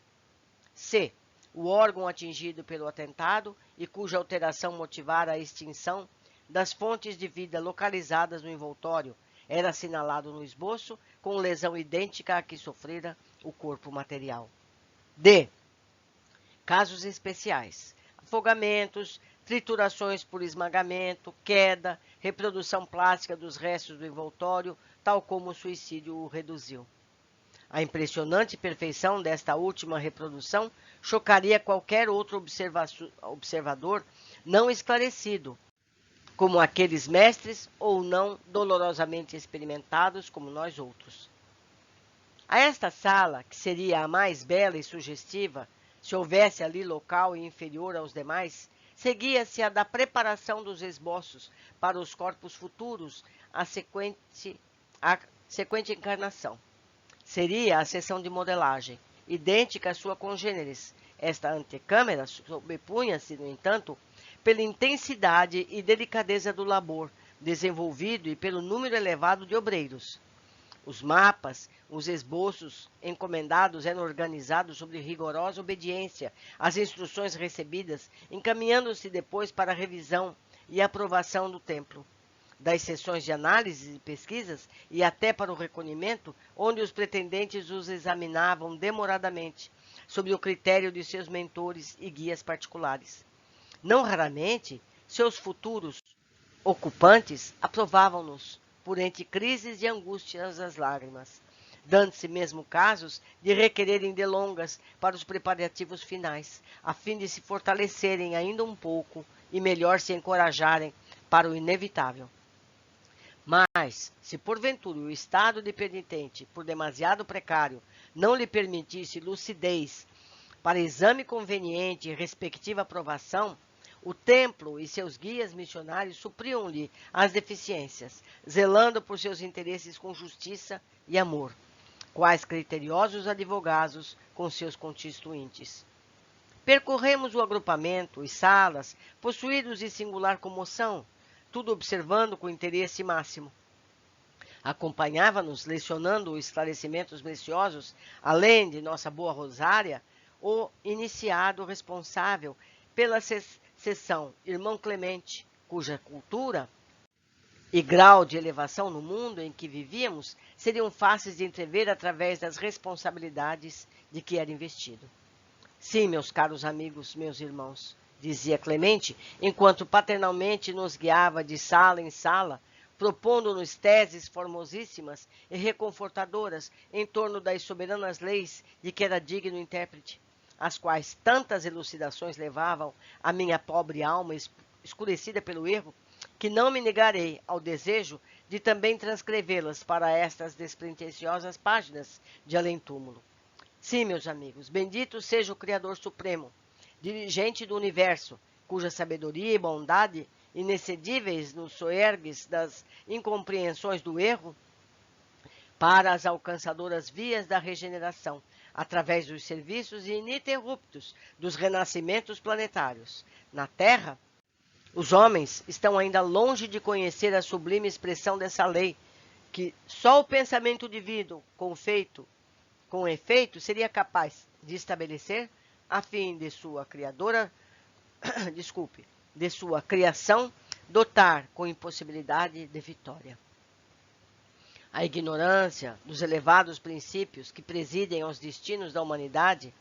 C. O órgão atingido pelo atentado e cuja alteração motivara a extinção das fontes de vida localizadas no envoltório era assinalado no esboço com lesão idêntica à que sofrera o corpo material. D. Casos especiais: afogamentos, triturações por esmagamento, queda, reprodução plástica dos restos do envoltório, tal como o suicídio o reduziu. A impressionante perfeição desta última reprodução chocaria qualquer outro observador não esclarecido, como aqueles mestres ou não dolorosamente experimentados como nós outros. A esta sala, que seria a mais bela e sugestiva, se houvesse ali local inferior aos demais, seguia-se a da preparação dos esboços para os corpos futuros, a sequente encarnação. Seria a seção de modelagem, idêntica à sua congêneres. Esta antecâmara sobrepunha-se, no entanto, pela intensidade e delicadeza do labor desenvolvido e pelo número elevado de obreiros. Os mapas, os esboços encomendados eram organizados sob rigorosa obediência às instruções recebidas, encaminhando-se depois para a revisão e aprovação do templo, das sessões de análise e pesquisas e até para o recolhimento, onde os pretendentes os examinavam demoradamente, sob o critério de seus mentores e guias particulares. Não raramente, seus futuros ocupantes aprovavam-nos, por entre crises e angústias as lágrimas, dando-se mesmo casos de requererem delongas para os preparativos finais, a fim de se fortalecerem ainda um pouco e melhor se encorajarem para o inevitável. Mas, se porventura o estado de penitente, por demasiado precário, não lhe permitisse lucidez para exame conveniente e respectiva aprovação, o templo e seus guias missionários supriam-lhe as deficiências, zelando por seus interesses com justiça e amor, quais criteriosos advogados com seus constituintes. Percorremos o agrupamento e salas, possuídos de singular comoção, tudo observando com interesse máximo. Acompanhava-nos, lecionando esclarecimentos preciosos, além de nossa boa Rosária, o iniciado responsável pela seção Irmão Clemente, cuja cultura e grau de elevação no mundo em que vivíamos seriam fáceis de entrever através das responsabilidades de que era investido. Sim, meus caros amigos, meus irmãos, dizia Clemente, enquanto paternalmente nos guiava de sala em sala, propondo-nos teses formosíssimas e reconfortadoras em torno das soberanas leis de que era digno intérprete, as quais tantas elucidações levavam a minha pobre alma escurecida pelo erro, que não me negarei ao desejo de também transcrevê-las para estas despretensiosas páginas de além-túmulo. Sim, meus amigos, bendito seja o Criador Supremo, dirigente do universo, cuja sabedoria e bondade, inexcedíveis nos soergues das incompreensões do erro, para as alcançadoras vias da regeneração, através dos serviços ininterruptos dos renascimentos planetários. Na Terra, os homens estão ainda longe de conhecer a sublime expressão dessa lei, que só o pensamento divino, com efeito, seria capaz de estabelecer, a fim de sua de sua criação, dotar com impossibilidade de vitória. A ignorância dos elevados princípios que presidem aos destinos da humanidade,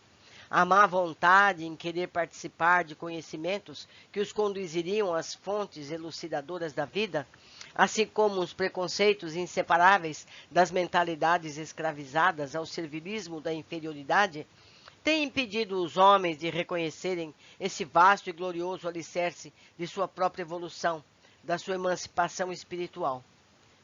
a má vontade em querer participar de conhecimentos que os conduziriam às fontes elucidadoras da vida, assim como os preconceitos inseparáveis das mentalidades escravizadas ao servilismo da inferioridade, têm impedido os homens de reconhecerem esse vasto e glorioso alicerce de sua própria evolução, da sua emancipação espiritual.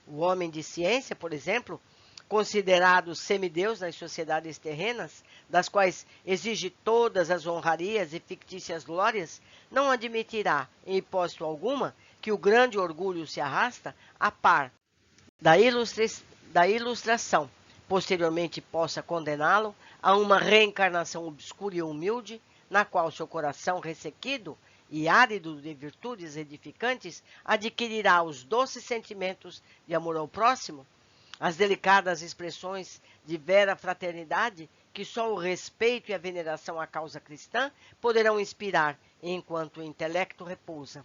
O homem de ciência, por exemplo, considerado semideus nas sociedades terrenas, das quais exige todas as honrarias e fictícias glórias, não admitirá, em hipótese alguma, que o grande orgulho se arrasta a par da ilustração, posteriormente possa condená-lo a uma reencarnação obscura e humilde, na qual seu coração ressequido e árido de virtudes edificantes adquirirá os doces sentimentos de amor ao próximo, as delicadas expressões de vera fraternidade que só o respeito e a veneração à causa cristã poderão inspirar enquanto o intelecto repousa.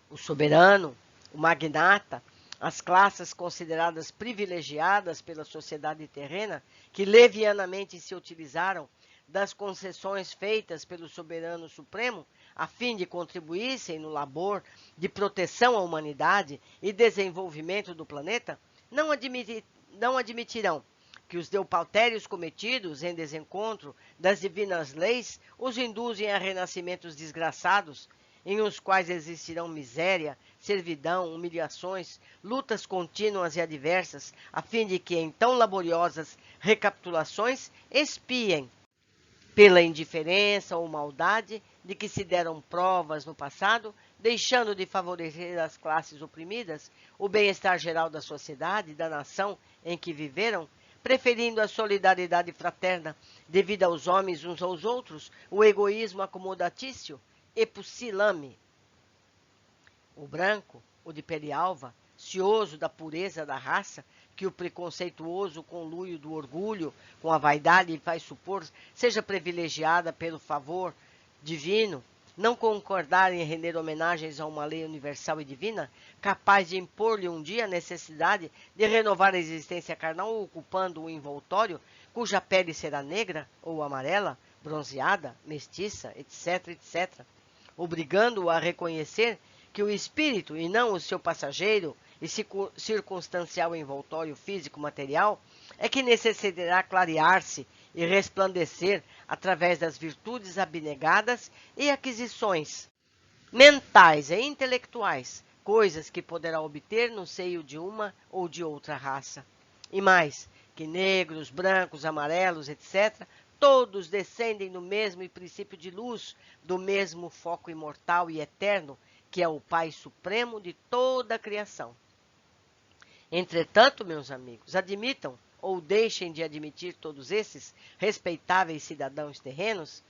O soberano, o magnata, as classes consideradas privilegiadas pela sociedade terrena, que levianamente se utilizaram das concessões feitas pelo soberano supremo, a fim de contribuíssem no labor de proteção à humanidade e desenvolvimento do planeta, não admitirão que os depautérios cometidos em desencontro das divinas leis os induzem a renascimentos desgraçados, em os quais existirão miséria, servidão, humilhações, lutas contínuas e adversas, a fim de que em tão laboriosas recapitulações expiem, pela indiferença ou maldade, de que se deram provas no passado, deixando de favorecer as classes oprimidas, o bem-estar geral da sociedade e da nação em que viveram, preferindo a solidariedade fraterna devido aos homens uns aos outros, o egoísmo acomodatício e pusilânime. O branco, o de pele alva, cioso da pureza da raça, que o preconceituoso conluio do orgulho com a vaidade lhe faz supor seja privilegiada pelo favor divino, não concordar em render homenagens a uma lei universal e divina, capaz de impor-lhe um dia a necessidade de renovar a existência carnal ocupando o envoltório, cuja pele será negra ou amarela, bronzeada, mestiça, etc., etc., obrigando-o a reconhecer que o espírito, e não o seu passageiro e circunstancial envoltório físico-material, é que necessitará clarear-se e resplandecer através das virtudes abnegadas e aquisições mentais e intelectuais, coisas que poderá obter no seio de uma ou de outra raça. E mais, que negros, brancos, amarelos, etc., todos descendem do mesmo princípio de luz, do mesmo foco imortal e eterno, que é o Pai Supremo de toda a criação. Entretanto, meus amigos, admitam ou deixem de admitir todos esses respeitáveis cidadãos terrenos,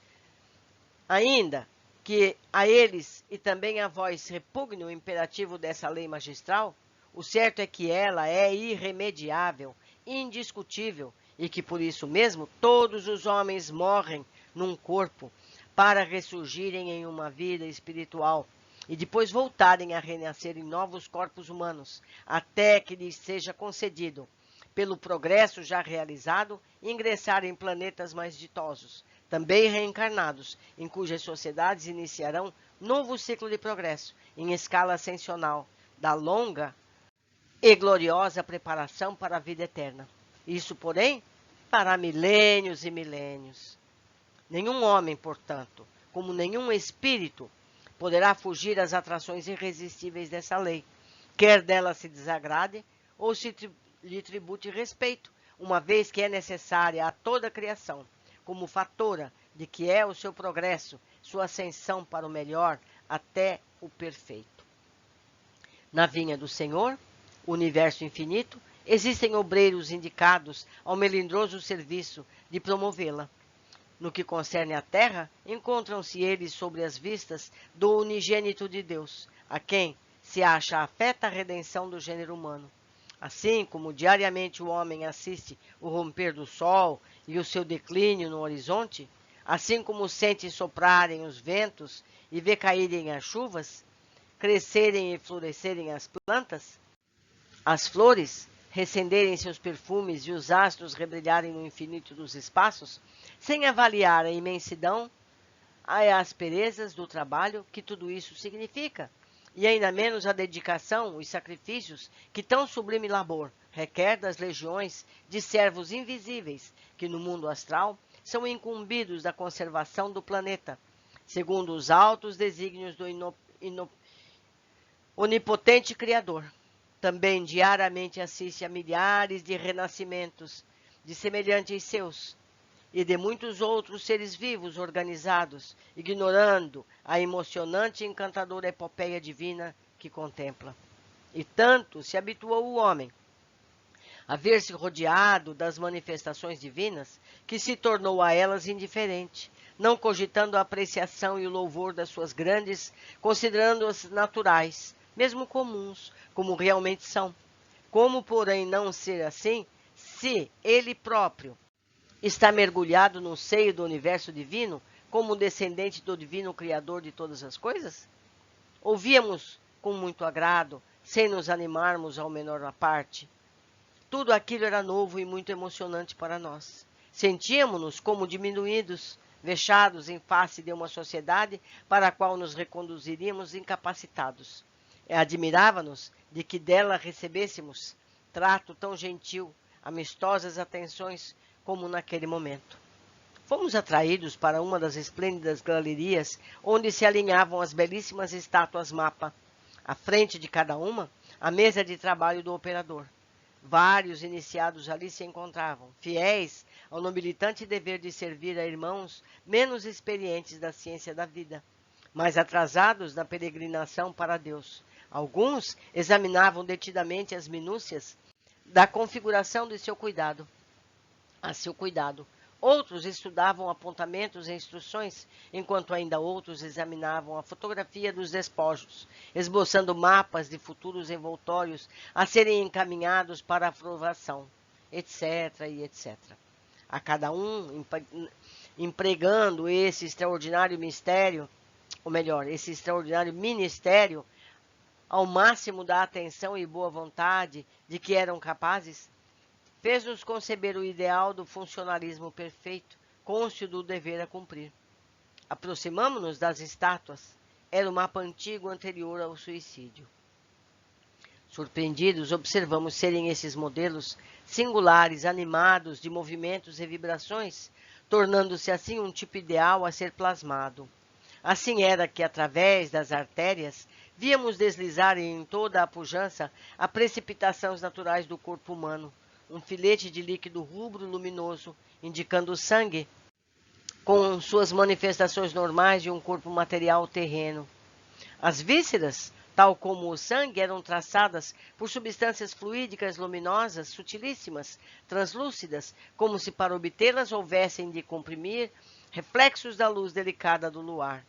ainda que a eles e também a vós repugne o imperativo dessa lei magistral, o certo é que ela é irremediável, indiscutível, e que por isso mesmo todos os homens morrem num corpo para ressurgirem em uma vida espiritual e depois voltarem a renascer em novos corpos humanos, até que lhes seja concedido, pelo progresso já realizado, ingressar em planetas mais ditosos, também reencarnados, em cujas sociedades iniciarão novo ciclo de progresso, em escala ascensional, da longa e gloriosa preparação para a vida eterna. Isso, porém, para milênios e milênios. Nenhum homem, portanto, como nenhum espírito, poderá fugir às atrações irresistíveis dessa lei, quer dela se desagrade ou se lhe tribute respeito, uma vez que é necessária a toda a criação, como fatora de que é o seu progresso, sua ascensão para o melhor até o perfeito. Na vinha do Senhor, o universo infinito, existem obreiros indicados ao melindroso serviço de promovê-la. No que concerne à terra, encontram-se eles sobre as vistas do unigênito de Deus, a quem se acha afeta a redenção do gênero humano. Assim como diariamente o homem assiste o romper do sol e o seu declínio no horizonte, assim como sente soprarem os ventos e vê caírem as chuvas, crescerem e florescerem as plantas, as flores recenderem seus perfumes e os astros rebrilharem no infinito dos espaços, sem avaliar a imensidão e as asperezas do trabalho que tudo isso significa, e ainda menos a dedicação, os sacrifícios que tão sublime labor requer das legiões de servos invisíveis que no mundo astral são incumbidos da conservação do planeta, segundo os altos desígnios do onipotente Criador. Também diariamente assiste a milhares de renascimentos de semelhantes seus e de muitos outros seres vivos organizados, ignorando a emocionante e encantadora epopeia divina que contempla. E tanto se habituou o homem a ver-se rodeado das manifestações divinas, que se tornou a elas indiferente, não cogitando a apreciação e o louvor das suas grandes, considerando-as naturais, mesmo comuns, como realmente são. Como, porém, não ser assim, se ele próprio está mergulhado no seio do universo divino, como descendente do divino Criador de todas as coisas? Ouvíamos com muito agrado, sem nos animarmos ao menor à parte. Tudo aquilo era novo e muito emocionante para nós. Sentíamos-nos como diminuídos, vexados em face de uma sociedade para a qual nos reconduziríamos incapacitados. Admirava-nos de que dela recebêssemos trato tão gentil, amistosas atenções como naquele momento. Fomos atraídos para uma das esplêndidas galerias onde se alinhavam as belíssimas estátuas mapa. À frente de cada uma, a mesa de trabalho do operador. Vários iniciados ali se encontravam, fiéis ao nobilitante dever de servir a irmãos menos experientes da ciência da vida, mas atrasados na peregrinação para Deus. Alguns examinavam detidamente as minúcias da configuração de seu cuidado, a seu cuidado. Outros estudavam apontamentos e instruções, enquanto ainda outros examinavam a fotografia dos despojos, esboçando mapas de futuros envoltórios a serem encaminhados para aprovação, etc. e etc. A cada um empregando esse extraordinário mistério, ou melhor, esse extraordinário ministério, ao máximo da atenção e boa vontade de que eram capazes, fez-nos conceber o ideal do funcionalismo perfeito, cônscio do dever a cumprir. Aproximamo-nos das estátuas. Era o mapa antigo anterior ao suicídio. Surpreendidos, observamos serem esses modelos singulares, animados de movimentos e vibrações, tornando-se assim um tipo ideal a ser plasmado. Assim era que, através das artérias, víamos deslizar em toda a pujança a precipitações naturais do corpo humano, um filete de líquido rubro luminoso, indicando o sangue, com suas manifestações normais de um corpo material terreno. As vísceras, tal como o sangue, eram traçadas por substâncias fluídicas luminosas, sutilíssimas, translúcidas, como se para obtê-las houvessem de comprimir reflexos da luz delicada do luar.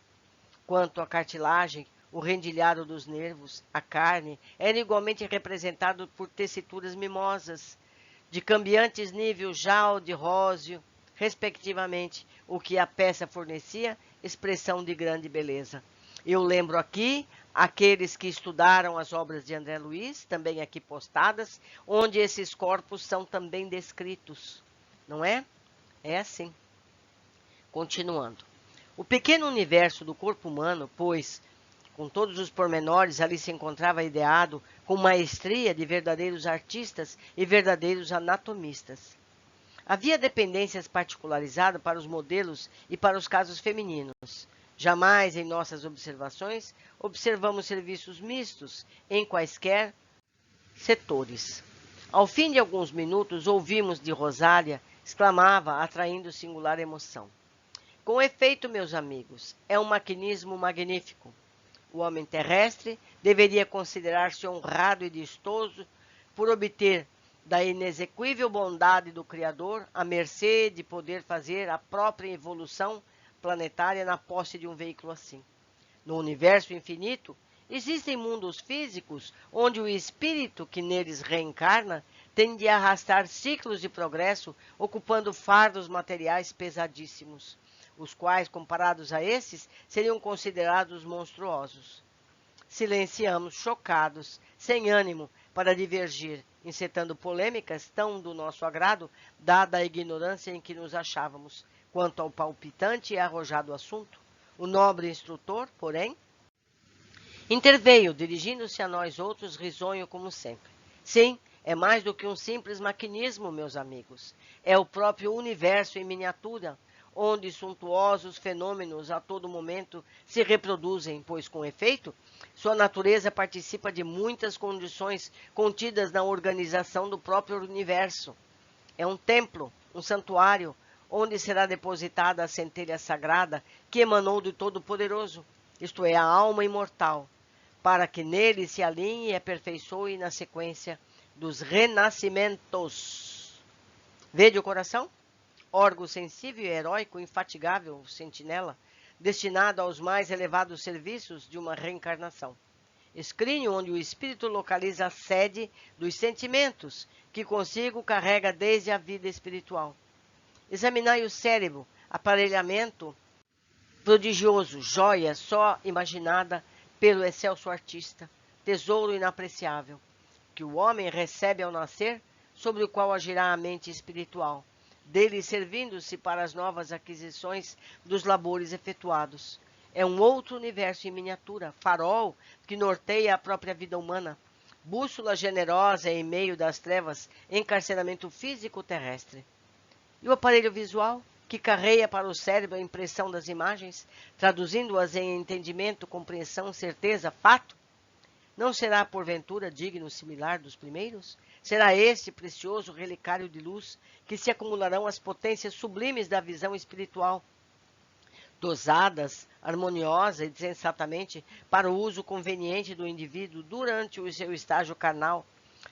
Quanto à cartilagem, o rendilhado dos nervos, a carne, era igualmente representado por tessituras mimosas, de cambiantes níveis já de róseo, respectivamente, o que a peça fornecia expressão de grande beleza. Eu lembro aqui aqueles que estudaram as obras de André Luiz, também aqui postadas, onde esses corpos são também descritos, não é? É assim. Continuando. O pequeno universo do corpo humano, pois, com todos os pormenores, ali se encontrava ideado com maestria de verdadeiros artistas e verdadeiros anatomistas. Havia dependências particularizadas para os modelos e para os casos femininos. Jamais em nossas observações observamos serviços mistos em quaisquer setores. Ao fim de alguns minutos, ouvimos de Rosália, exclamava, atraindo singular emoção. Com efeito, meus amigos, é um maquinismo magnífico. O homem terrestre deveria considerar-se honrado e distoso por obter da inexequível bondade do Criador a mercê de poder fazer a própria evolução planetária na posse de um veículo assim. No universo infinito, existem mundos físicos onde o espírito que neles reencarna tem de arrastar ciclos de progresso, ocupando fardos materiais pesadíssimos, os quais, comparados a esses, seriam considerados monstruosos. Silenciamos, chocados, sem ânimo para divergir, encetando polêmicas tão do nosso agrado, dada a ignorância em que nos achávamos, quanto ao palpitante e arrojado assunto. O nobre instrutor, porém, interveio, dirigindo-se a nós outros, risonho como sempre. Sim, é mais do que um simples maquinismo, meus amigos. É o próprio universo em miniatura, onde suntuosos fenômenos a todo momento se reproduzem, pois, com efeito, sua natureza participa de muitas condições contidas na organização do próprio universo. É um templo, um santuário, onde será depositada a centelha sagrada que emanou do Todo-Poderoso, isto é, a alma imortal, para que nele se alinhe e aperfeiçoe na sequência dos renascimentos. Vede o coração? Órgão sensível e heróico, infatigável, sentinela, destinado aos mais elevados serviços de uma reencarnação. Escrínio onde o espírito localiza a sede dos sentimentos, que consigo carrega desde a vida espiritual. Examinai o cérebro, aparelhamento prodigioso, joia só imaginada pelo excelso artista, tesouro inapreciável, que o homem recebe ao nascer, sobre o qual agirá a mente espiritual, dele servindo-se para as novas aquisições dos labores efetuados. É um outro universo em miniatura, farol que norteia a própria vida humana, bússola generosa em meio das trevas, encarceramento físico terrestre. E o aparelho visual, que carrega para o cérebro a impressão das imagens, traduzindo-as em entendimento, compreensão, certeza, fato? não será, porventura, digno similar dos primeiros? Será este precioso relicário de luz que se acumularão as potências sublimes da visão espiritual, dosadas, harmoniosa e sensatamente para o uso conveniente do indivíduo durante o seu estágio carnal,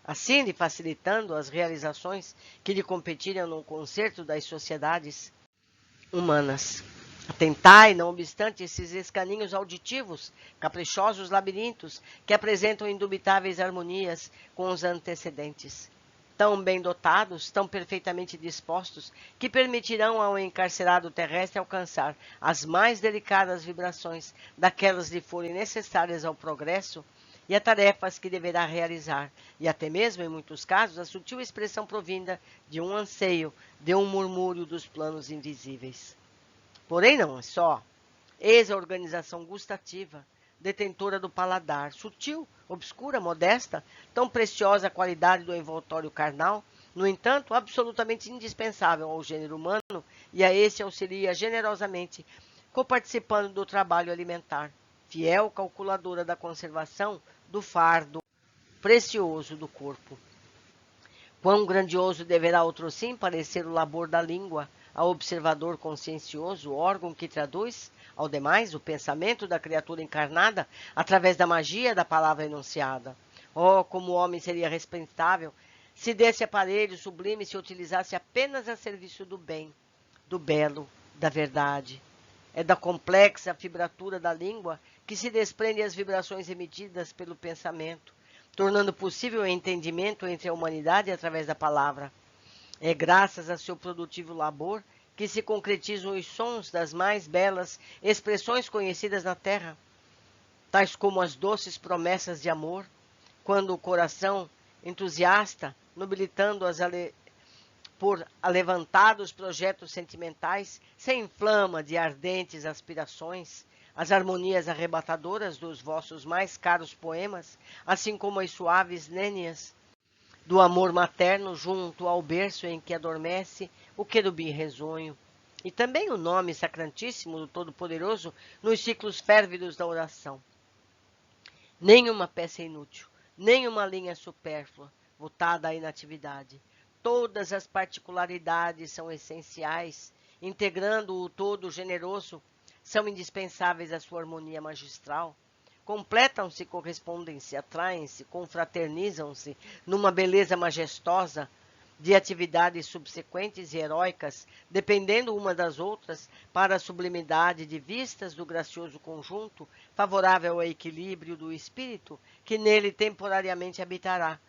assim lhe facilitando as realizações que lhe competirem no concerto das sociedades humanas. Atentai, não obstante, esses escaninhos auditivos, caprichosos labirintos, que apresentam indubitáveis harmonias com os antecedentes. Tão bem dotados, tão perfeitamente dispostos, que permitirão ao encarcerado terrestre alcançar as mais delicadas vibrações daquelas lhe forem necessárias ao progresso e a tarefas que deverá realizar, e até mesmo, em muitos casos, a sutil expressão provinda de um anseio, de um murmúrio dos planos invisíveis. Porém, não é só. Eis a organização gustativa, detentora do paladar, sutil, obscura, modesta, tão preciosa a qualidade do envoltório carnal, no entanto, absolutamente indispensável ao gênero humano, e a esse auxilia generosamente, coparticipando do trabalho alimentar, fiel calculadora da conservação do fardo precioso do corpo. Quão grandioso deverá outrossim parecer o labor da língua, ao observador consciencioso, órgão que traduz, ao demais, o pensamento da criatura encarnada através da magia da palavra enunciada. Oh, como o homem seria respeitável se desse aparelho sublime se utilizasse apenas a serviço do bem, do belo, da verdade. É da complexa fibratura da língua que se desprendem as vibrações emitidas pelo pensamento, tornando possível o entendimento entre a humanidade através da palavra. É graças a seu produtivo labor que se concretizam os sons das mais belas expressões conhecidas na terra, tais como as doces promessas de amor, quando o coração entusiasta, nobilitando-as por alevantados projetos sentimentais, se inflama de ardentes aspirações, as harmonias arrebatadoras dos vossos mais caros poemas, assim como as suaves nênias do amor materno junto ao berço em que adormece o querubim risonho, e também o nome sacrantíssimo do Todo-Poderoso nos ciclos férvidos da oração. Nenhuma peça inútil, nenhuma linha supérflua, votada à inatividade. Todas as particularidades são essenciais, integrando o todo generoso, são indispensáveis à sua harmonia magistral. Completam-se, correspondem-se, atraem-se, confraternizam-se numa beleza majestosa de atividades subsequentes e heróicas, dependendo uma das outras, para a sublimidade de vistas do gracioso conjunto, favorável ao equilíbrio do espírito, que nele temporariamente habitará,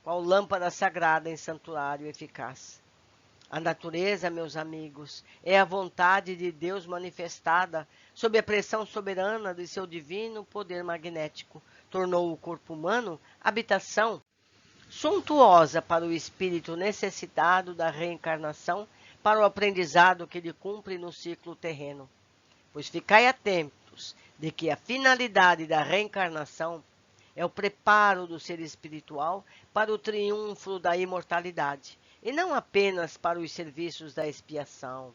qual lâmpada sagrada em santuário eficaz. A natureza, meus amigos, é a vontade de Deus manifestada sob a pressão soberana de seu divino poder magnético. Tornou o corpo humano habitação suntuosa para o espírito necessitado da reencarnação para o aprendizado que lhe cumpre no ciclo terreno. Pois ficai atentos de que a finalidade da reencarnação é o preparo do ser espiritual para o triunfo da imortalidade, e não apenas para os serviços da expiação.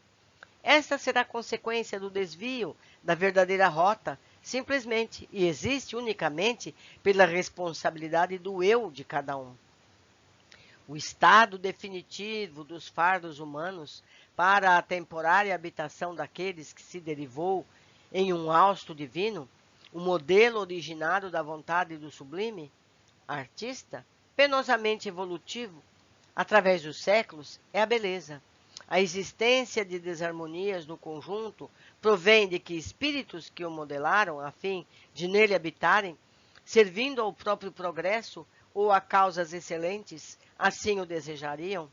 Esta será consequência do desvio da verdadeira rota, simplesmente, e existe unicamente pela responsabilidade do eu de cada um. O estado definitivo dos fardos humanos para a temporária habitação daqueles que se derivou em um hausto divino, o modelo originário da vontade do sublime, artista, penosamente evolutivo, através dos séculos, é a beleza. A existência de desarmonias no conjunto provém de que espíritos que o modelaram, a fim de nele habitarem, servindo ao próprio progresso ou a causas excelentes, assim o desejariam,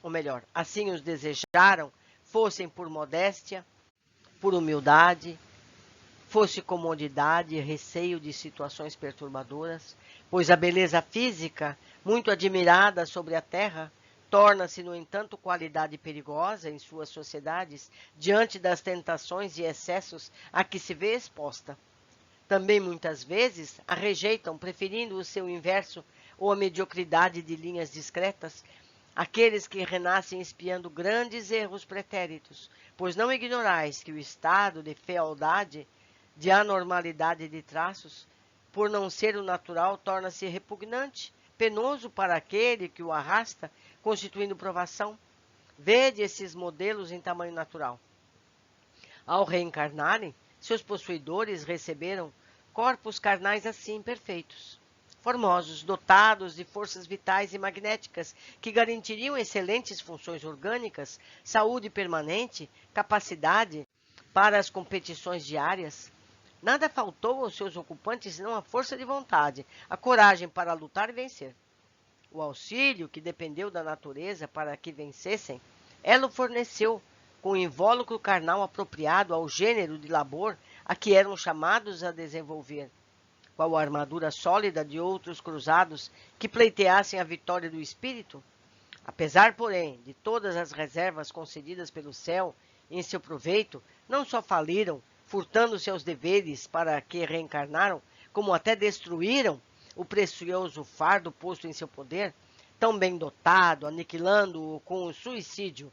ou melhor, assim os desejaram, fossem por modéstia, por humildade, fosse comodidade e receio de situações perturbadoras, pois a beleza física, muito admirada sobre a terra, torna-se, no entanto, qualidade perigosa em suas sociedades diante das tentações e excessos a que se vê exposta. Também muitas vezes a rejeitam, preferindo o seu inverso ou a mediocridade de linhas discretas, aqueles que renascem espiando grandes erros pretéritos, pois não ignorais que o estado de fealdade, de anormalidade de traços, por não ser o natural, torna-se repugnante, penoso para aquele que o arrasta, constituindo provação. Vede esses modelos em tamanho natural. Ao reencarnarem, seus possuidores receberam corpos carnais assim perfeitos, formosos, dotados de forças vitais e magnéticas que garantiriam excelentes funções orgânicas, saúde permanente, capacidade para as competições diárias. Nada faltou aos seus ocupantes senão a força de vontade, a coragem para lutar e vencer. O auxílio que dependeu da natureza para que vencessem, ela o forneceu com o invólucro carnal apropriado ao gênero de labor a que eram chamados a desenvolver, qual a armadura sólida de outros cruzados que pleiteassem a vitória do espírito. Apesar, porém, de todas as reservas concedidas pelo céu em seu proveito, não só faliram, furtando seus deveres para que reencarnaram, como até destruíram o precioso fardo posto em seu poder, tão bem dotado, aniquilando-o com o suicídio.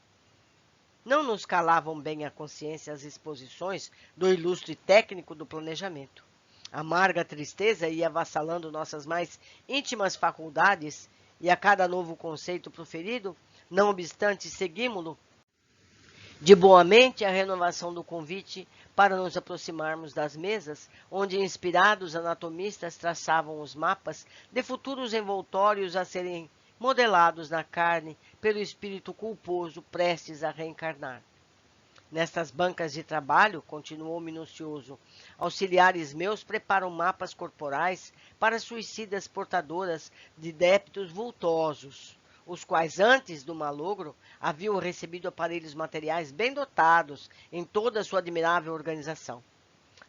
Não nos calavam bem a consciência as exposições do ilustre técnico do planejamento. Amarga tristeza ia avassalando nossas mais íntimas faculdades, e a cada novo conceito proferido, não obstante, seguimo-lo de boa mente a renovação do convite para nos aproximarmos das mesas, onde inspirados anatomistas traçavam os mapas de futuros envoltórios a serem modelados na carne pelo espírito culposo prestes a reencarnar. Nestas bancas de trabalho, continuou minucioso, auxiliares meus preparam mapas corporais para suicidas portadoras de débitos vultosos, os quais antes do malogro haviam recebido aparelhos materiais bem dotados em toda a sua admirável organização.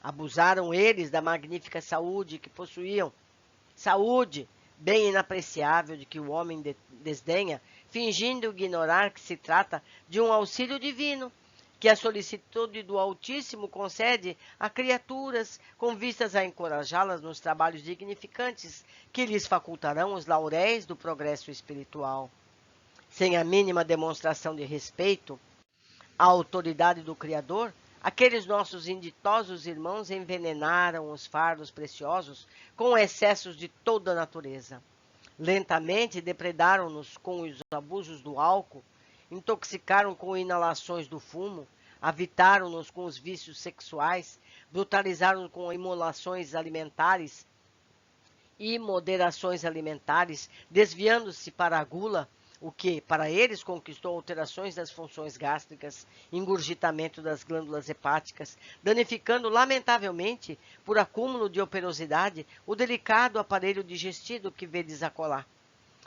Abusaram eles da magnífica saúde que possuíam, saúde bem inapreciável de que o homem desdenha, fingindo ignorar que se trata de um auxílio divino, que a solicitude do Altíssimo concede a criaturas com vistas a encorajá-las nos trabalhos dignificantes que lhes facultarão os lauréis do progresso espiritual. Sem a mínima demonstração de respeito à autoridade do Criador, aqueles nossos inditosos irmãos envenenaram os fardos preciosos com excessos de toda a natureza. Lentamente depredaram-nos com os abusos do álcool, intoxicaram com inalações do fumo, avitaram-nos com os vícios sexuais, brutalizaram com imolações alimentares e moderações alimentares, desviando-se para a gula, o que, para eles, conquistou alterações das funções gástricas, engurgitamento das glândulas hepáticas, danificando lamentavelmente, por acúmulo de operosidade, o delicado aparelho digestivo que vês acolá.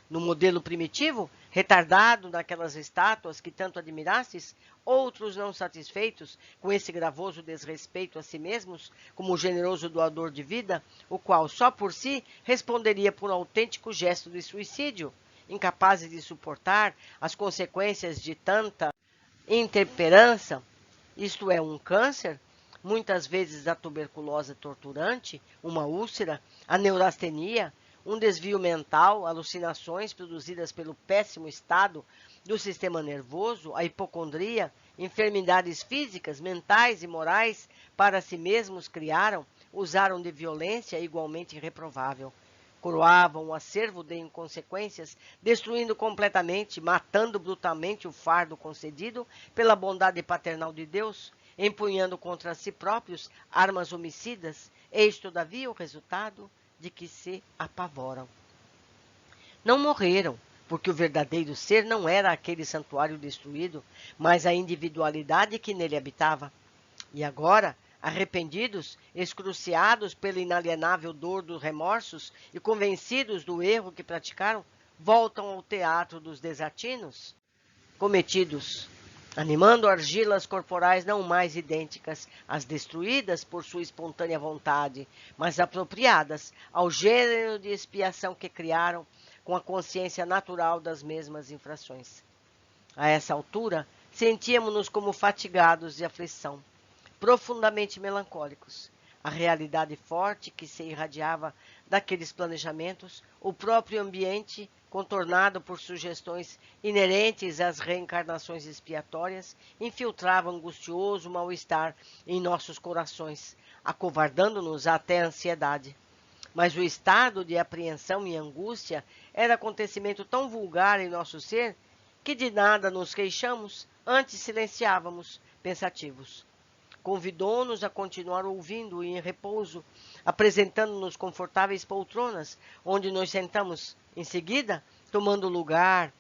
No modelo primitivo, retardado naquelas estátuas que tanto admirastes, outros não satisfeitos com esse gravoso desrespeito a si mesmos, como o generoso doador de vida, o qual só por si responderia por um autêntico gesto de suicídio, incapazes de suportar as consequências de tanta intemperança, isto é, um câncer, muitas vezes a tuberculose torturante, uma úlcera, a neurastenia, um desvio mental, alucinações produzidas pelo péssimo estado do sistema nervoso, a hipocondria, enfermidades físicas, mentais e morais para si mesmos criaram, usaram de violência igualmente reprovável. Coroavam o acervo de inconsequências, destruindo completamente, matando brutalmente o fardo concedido pela bondade paternal de Deus, empunhando contra si próprios armas homicidas, eis todavia o resultado de que se apavoram. Não morreram, porque o verdadeiro ser não era aquele santuário destruído, mas a individualidade que nele habitava. E agora, arrependidos, excruciados pela inalienável dor dos remorsos e convencidos do erro que praticaram, voltam ao teatro dos desatinos cometidos, animando argilas corporais não mais idênticas às destruídas por sua espontânea vontade, mas apropriadas ao gênero de expiação que criaram com a consciência natural das mesmas infrações. A essa altura, sentíamos-nos como fatigados de aflição, profundamente melancólicos. A realidade forte que se irradiava daqueles planejamentos, o próprio ambiente contornado por sugestões inerentes às reencarnações expiatórias, infiltrava angustioso mal-estar em nossos corações, acovardando-nos até a ansiedade. Mas o estado de apreensão e angústia era acontecimento tão vulgar em nosso ser que de nada nos queixamos, antes silenciávamos, pensativos. Convidou-nos a continuar ouvindo e em repouso, apresentando-nos confortáveis poltronas, onde nos sentamos. Em seguida, tomando lugar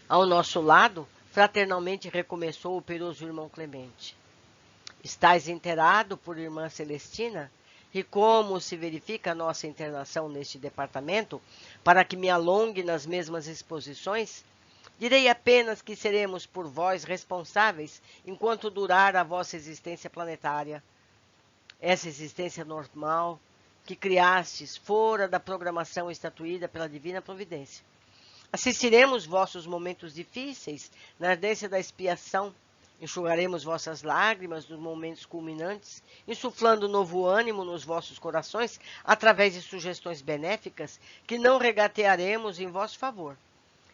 ao nosso lado, fraternalmente recomeçou o peroso irmão Clemente. Estais inteirado por irmã Celestina? E como se verifica a nossa internação neste departamento, para que me alongue nas mesmas exposições? Direi apenas que seremos por vós responsáveis enquanto durar a vossa existência planetária. Essa existência normal que criastes fora da programação estatuída pela divina providência. Assistiremos vossos momentos difíceis na ardência da expiação, enxugaremos vossas lágrimas nos momentos culminantes, insuflando novo ânimo nos vossos corações através de sugestões benéficas que não regatearemos em vosso favor.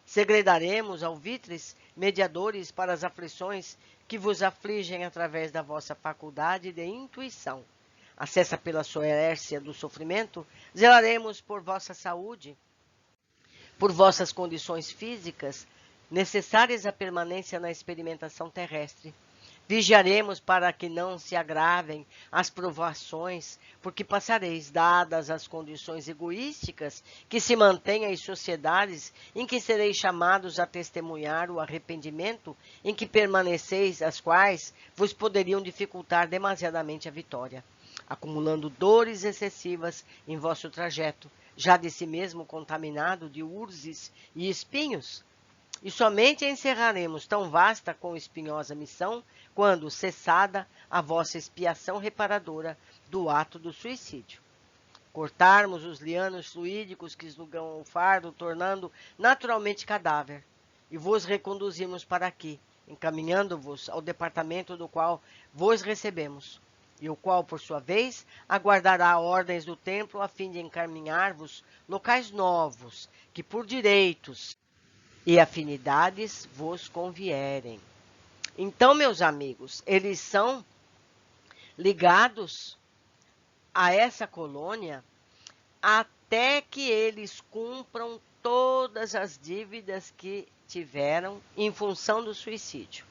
Segredaremos alvitres mediadores para as aflições que vos afligem através da vossa faculdade de intuição. Acessa pela soércia do sofrimento, zelaremos por vossa saúde, por vossas condições físicas, necessárias à permanência na experimentação terrestre. Vigiaremos para que não se agravem as provações, porque passareis, dadas as condições egoísticas que se mantêm as sociedades em que sereis chamados a testemunhar o arrependimento em que permaneceis, as quais vos poderiam dificultar demasiadamente a vitória, acumulando dores excessivas em vosso trajeto, já de si mesmo contaminado de urzes e espinhos. E somente encerraremos tão vasta com espinhosa missão quando cessada a vossa expiação reparadora do ato do suicídio. Cortarmos os lianos fluídicos que esnugam o fardo, tornando naturalmente cadáver, e vos reconduzimos para aqui, encaminhando-vos ao departamento do qual vos recebemos, e o qual, por sua vez, aguardará ordens do templo a fim de encaminhar-vos locais novos, que por direitos e afinidades vos convierem. Então, meus amigos, eles são ligados a essa colônia até que eles cumpram todas as dívidas que tiveram em função do suicídio.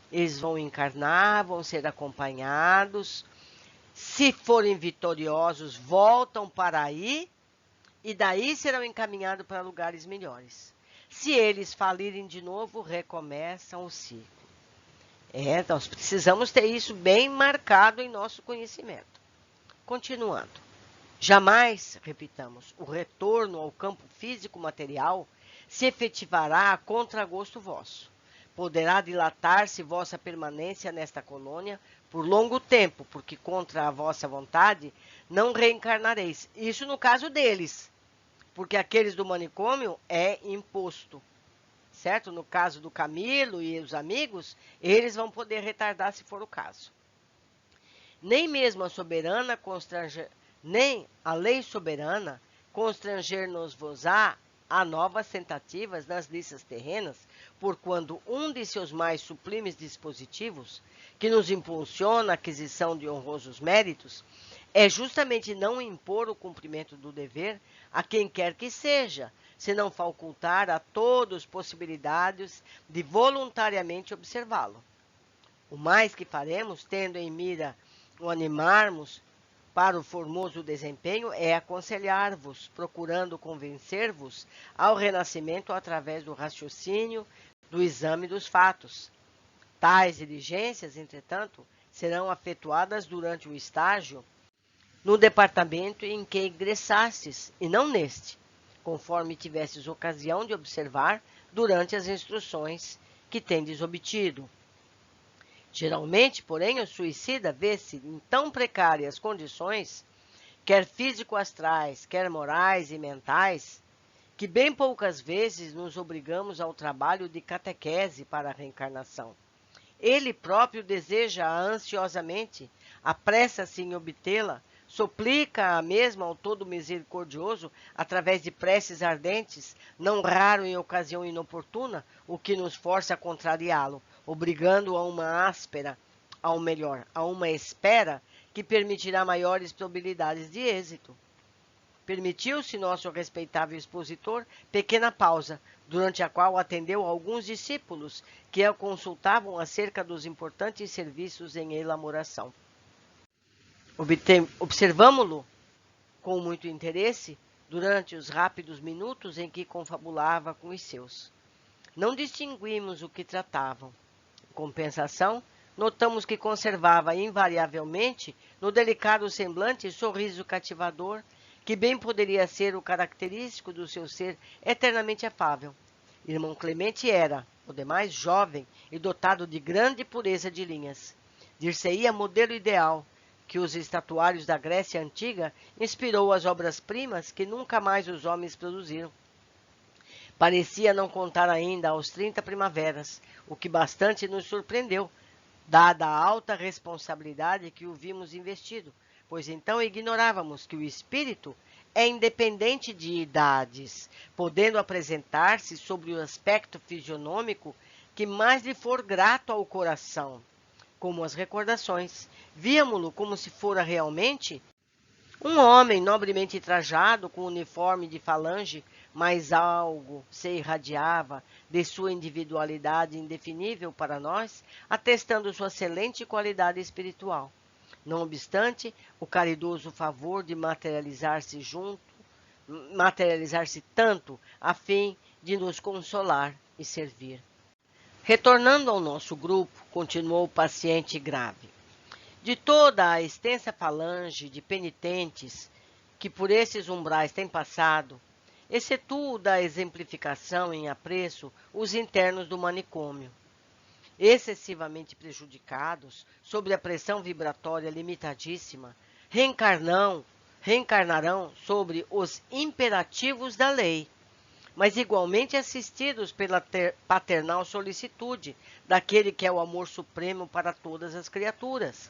Eles vão encarnar, vão ser acompanhados. Se forem vitoriosos, voltam para aí e daí serão encaminhados para lugares melhores. Se eles falirem de novo, recomeçam o ciclo. Nós precisamos ter isso bem marcado em nosso conhecimento. Continuando. Jamais, repitamos, o retorno ao campo físico material se efetivará a contragosto vosso. Poderá dilatar-se vossa permanência nesta colônia por longo tempo, porque contra a vossa vontade não reencarnareis. Isso no caso deles, porque aqueles do manicômio é imposto, certo? No caso do Camilo e os amigos, eles vão poder retardar se for o caso. Nem mesmo a soberana nem a lei soberana constranger-nos-vos-á a novas tentativas nas listas terrenas, porquanto um de seus mais sublimes dispositivos, que nos impulsiona a aquisição de honrosos méritos, é justamente não impor o cumprimento do dever a quem quer que seja, senão facultar a todos possibilidades de voluntariamente observá-lo. O mais que faremos, tendo em mira o animarmos para o formoso desempenho, é aconselhar-vos, procurando convencer-vos ao renascimento através do raciocínio, do exame dos fatos. Tais diligências, entretanto, serão efetuadas durante o estágio no departamento em que ingressastes, e não neste, conforme tivestes ocasião de observar durante as instruções que tendes obtido. Geralmente, porém, o suicida vê-se em tão precárias condições, quer físico-astrais, quer morais e mentais, que bem poucas vezes nos obrigamos ao trabalho de catequese para a reencarnação. Ele próprio deseja-a ansiosamente, apressa-se em obtê-la, suplica a mesma ao Todo Misericordioso através de preces ardentes, não raro em ocasião inoportuna, o que nos força a contrariá-lo, obrigando a uma espera que que permitirá maiores probabilidades de êxito. Permitiu-se nosso respeitável expositor pequena pausa, durante a qual atendeu alguns discípulos que o consultavam acerca dos importantes serviços em elaboração. Observamo-lo com muito interesse durante os rápidos minutos em que confabulava com os seus. Não distinguimos o que tratavam. Em compensação, notamos que conservava invariavelmente no delicado semblante sorriso cativador, que bem poderia ser o característico do seu ser eternamente afável. Irmão Clemente era, o demais, jovem e dotado de grande pureza de linhas. Dir-se-ia modelo ideal, que os estatuários da Grécia Antiga inspirou as obras-primas que nunca mais os homens produziram. Parecia não contar ainda aos 30 primaveras, o que bastante nos surpreendeu, dada a alta responsabilidade que o vimos investido, pois então ignorávamos que o espírito é independente de idades, podendo apresentar-se sobre o aspecto fisionômico que mais lhe for grato ao coração, como as recordações. Víamo-lo como se fora realmente um homem nobremente trajado com uniforme de falange, mas algo se irradiava de sua individualidade indefinível para nós, atestando sua excelente qualidade espiritual. Não obstante, o caridoso favor de materializar-se tanto, a fim de nos consolar e servir. Retornando ao nosso grupo, continuou o paciente grave. De toda a extensa falange de penitentes que por esses umbrais têm passado, excetuo da exemplificação em apreço os internos do manicômio, excessivamente prejudicados sob a pressão vibratória limitadíssima, reencarnarão sobre os imperativos da lei, mas igualmente assistidos pela paternal solicitude daquele que é o amor supremo para todas as criaturas.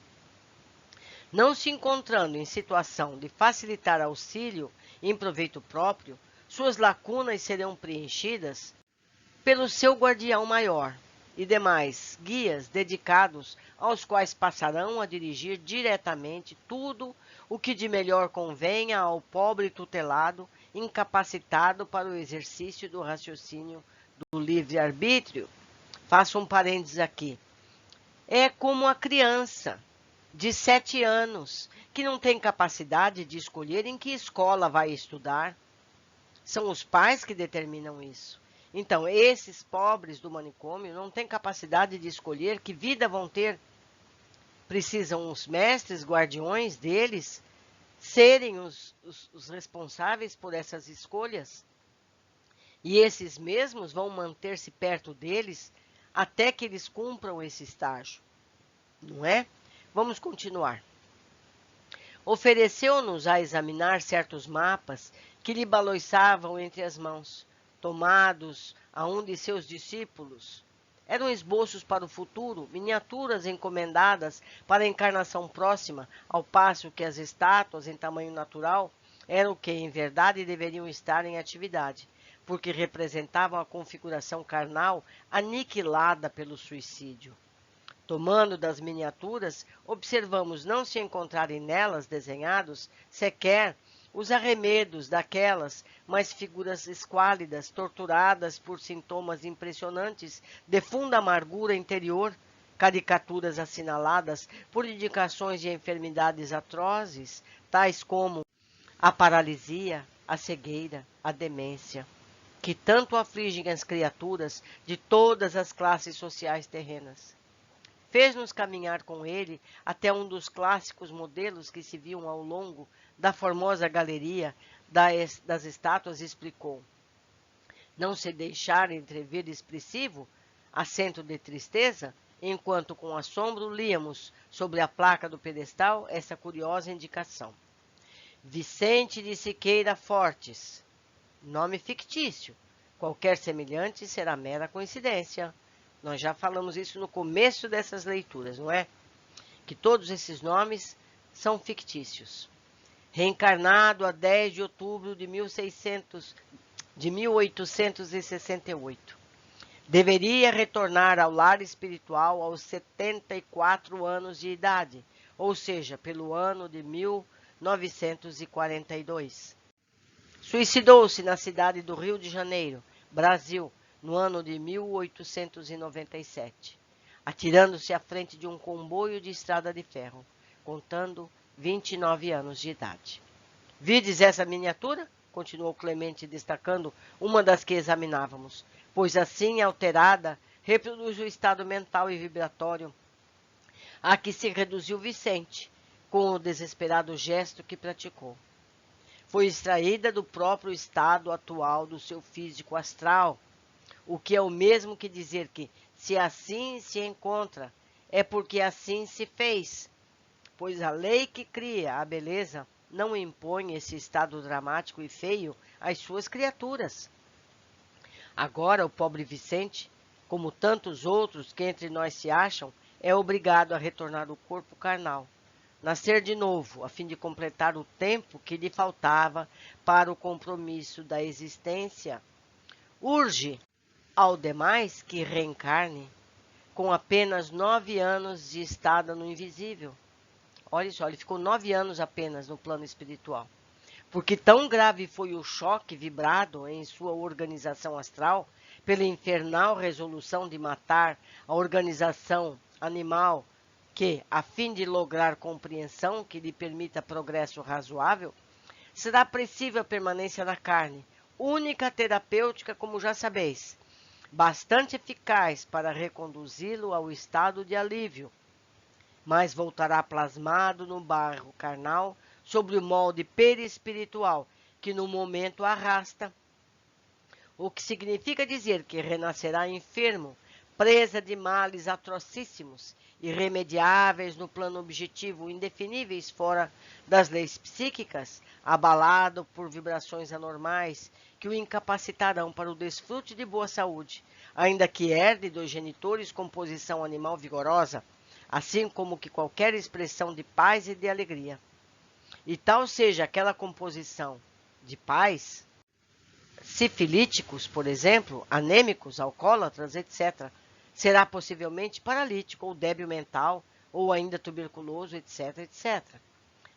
Não se encontrando em situação de facilitar auxílio em proveito próprio, suas lacunas serão preenchidas pelo seu guardião maior e demais guias dedicados, aos quais passarão a dirigir diretamente tudo o que de melhor convenha ao pobre tutelado, incapacitado para o exercício do raciocínio do livre-arbítrio. Faço um parênteses aqui. É como a criança de 7 anos, que não tem capacidade de escolher em que escola vai estudar. São os pais que determinam isso. Então, esses pobres do manicômio não têm capacidade de escolher que vida vão ter. Precisam os mestres, guardiões deles, serem os responsáveis por essas escolhas. E esses mesmos vão manter-se perto deles até que eles cumpram esse estágio. Não é? Vamos continuar. Ofereceu-nos a examinar certos mapas que lhe baloiçavam entre as mãos, tomados a um de seus discípulos. Eram esboços para o futuro, miniaturas encomendadas para a encarnação próxima, ao passo que as estátuas em tamanho natural eram o que, em verdade, deveriam estar em atividade, porque representavam a configuração carnal aniquilada pelo suicídio. Tomando das miniaturas, observamos não se encontrarem nelas desenhados sequer os arremedos daquelas, mas figuras esquálidas, torturadas por sintomas impressionantes de funda amargura interior, caricaturas assinaladas por indicações de enfermidades atrozes, tais como a paralisia, a cegueira, a demência, que tanto afligem as criaturas de todas as classes sociais terrenas. Fez-nos caminhar com ele até um dos clássicos modelos que se viam ao longo da formosa galeria das estátuas e explicou. Não se deixar entrever expressivo acento de tristeza, enquanto com assombro líamos sobre a placa do pedestal essa curiosa indicação. Vicente de Siqueira Fortes, nome fictício. Qualquer semelhante será mera coincidência. Nós já falamos isso no começo dessas leituras, não é? Que todos esses nomes são fictícios. Reencarnado a 10 de outubro de 1868. Deveria retornar ao lar espiritual aos 74 anos de idade, ou seja, pelo ano de 1942. Suicidou-se na cidade do Rio de Janeiro, Brasil, no ano de 1897, atirando-se à frente de um comboio de estrada de ferro, contando 29 anos de idade. Vides essa miniatura? Continuou Clemente, destacando uma das que examinávamos, pois assim alterada, reproduz o estado mental e vibratório a que se reduziu Vicente, com o desesperado gesto que praticou. Foi extraída do próprio estado atual do seu físico astral, o que é o mesmo que dizer que, se assim se encontra, é porque assim se fez, pois a lei que cria a beleza não impõe esse estado dramático e feio às suas criaturas. Agora, o pobre Vicente, como tantos outros que entre nós se acham, é obrigado a retornar ao corpo carnal, nascer de novo, a fim de completar o tempo que lhe faltava para o compromisso da existência. Urge ao demais que reencarne, com apenas 9 anos de estada no invisível. Olha só, ele ficou 9 anos apenas no plano espiritual. Porque tão grave foi o choque vibrado em sua organização astral pela infernal resolução de matar a organização animal que, a fim de lograr compreensão que lhe permita progresso razoável, será preciso a permanência na carne, única terapêutica, como já sabeis, bastante eficaz para reconduzi-lo ao estado de alívio, mas voltará plasmado no barro carnal sobre o molde perispiritual que no momento arrasta, o que significa dizer que renascerá enfermo, presa de males atrocíssimos, irremediáveis no plano objetivo, indefiníveis fora das leis psíquicas, abalado por vibrações anormais que o incapacitarão para o desfrute de boa saúde, ainda que herde dos genitores composição animal vigorosa, assim como que qualquer expressão de paz e de alegria. E tal seja aquela composição de paz, sifilíticos, por exemplo, anêmicos, alcoólatras, etc., será possivelmente paralítico ou débil mental, ou ainda tuberculoso, etc., etc.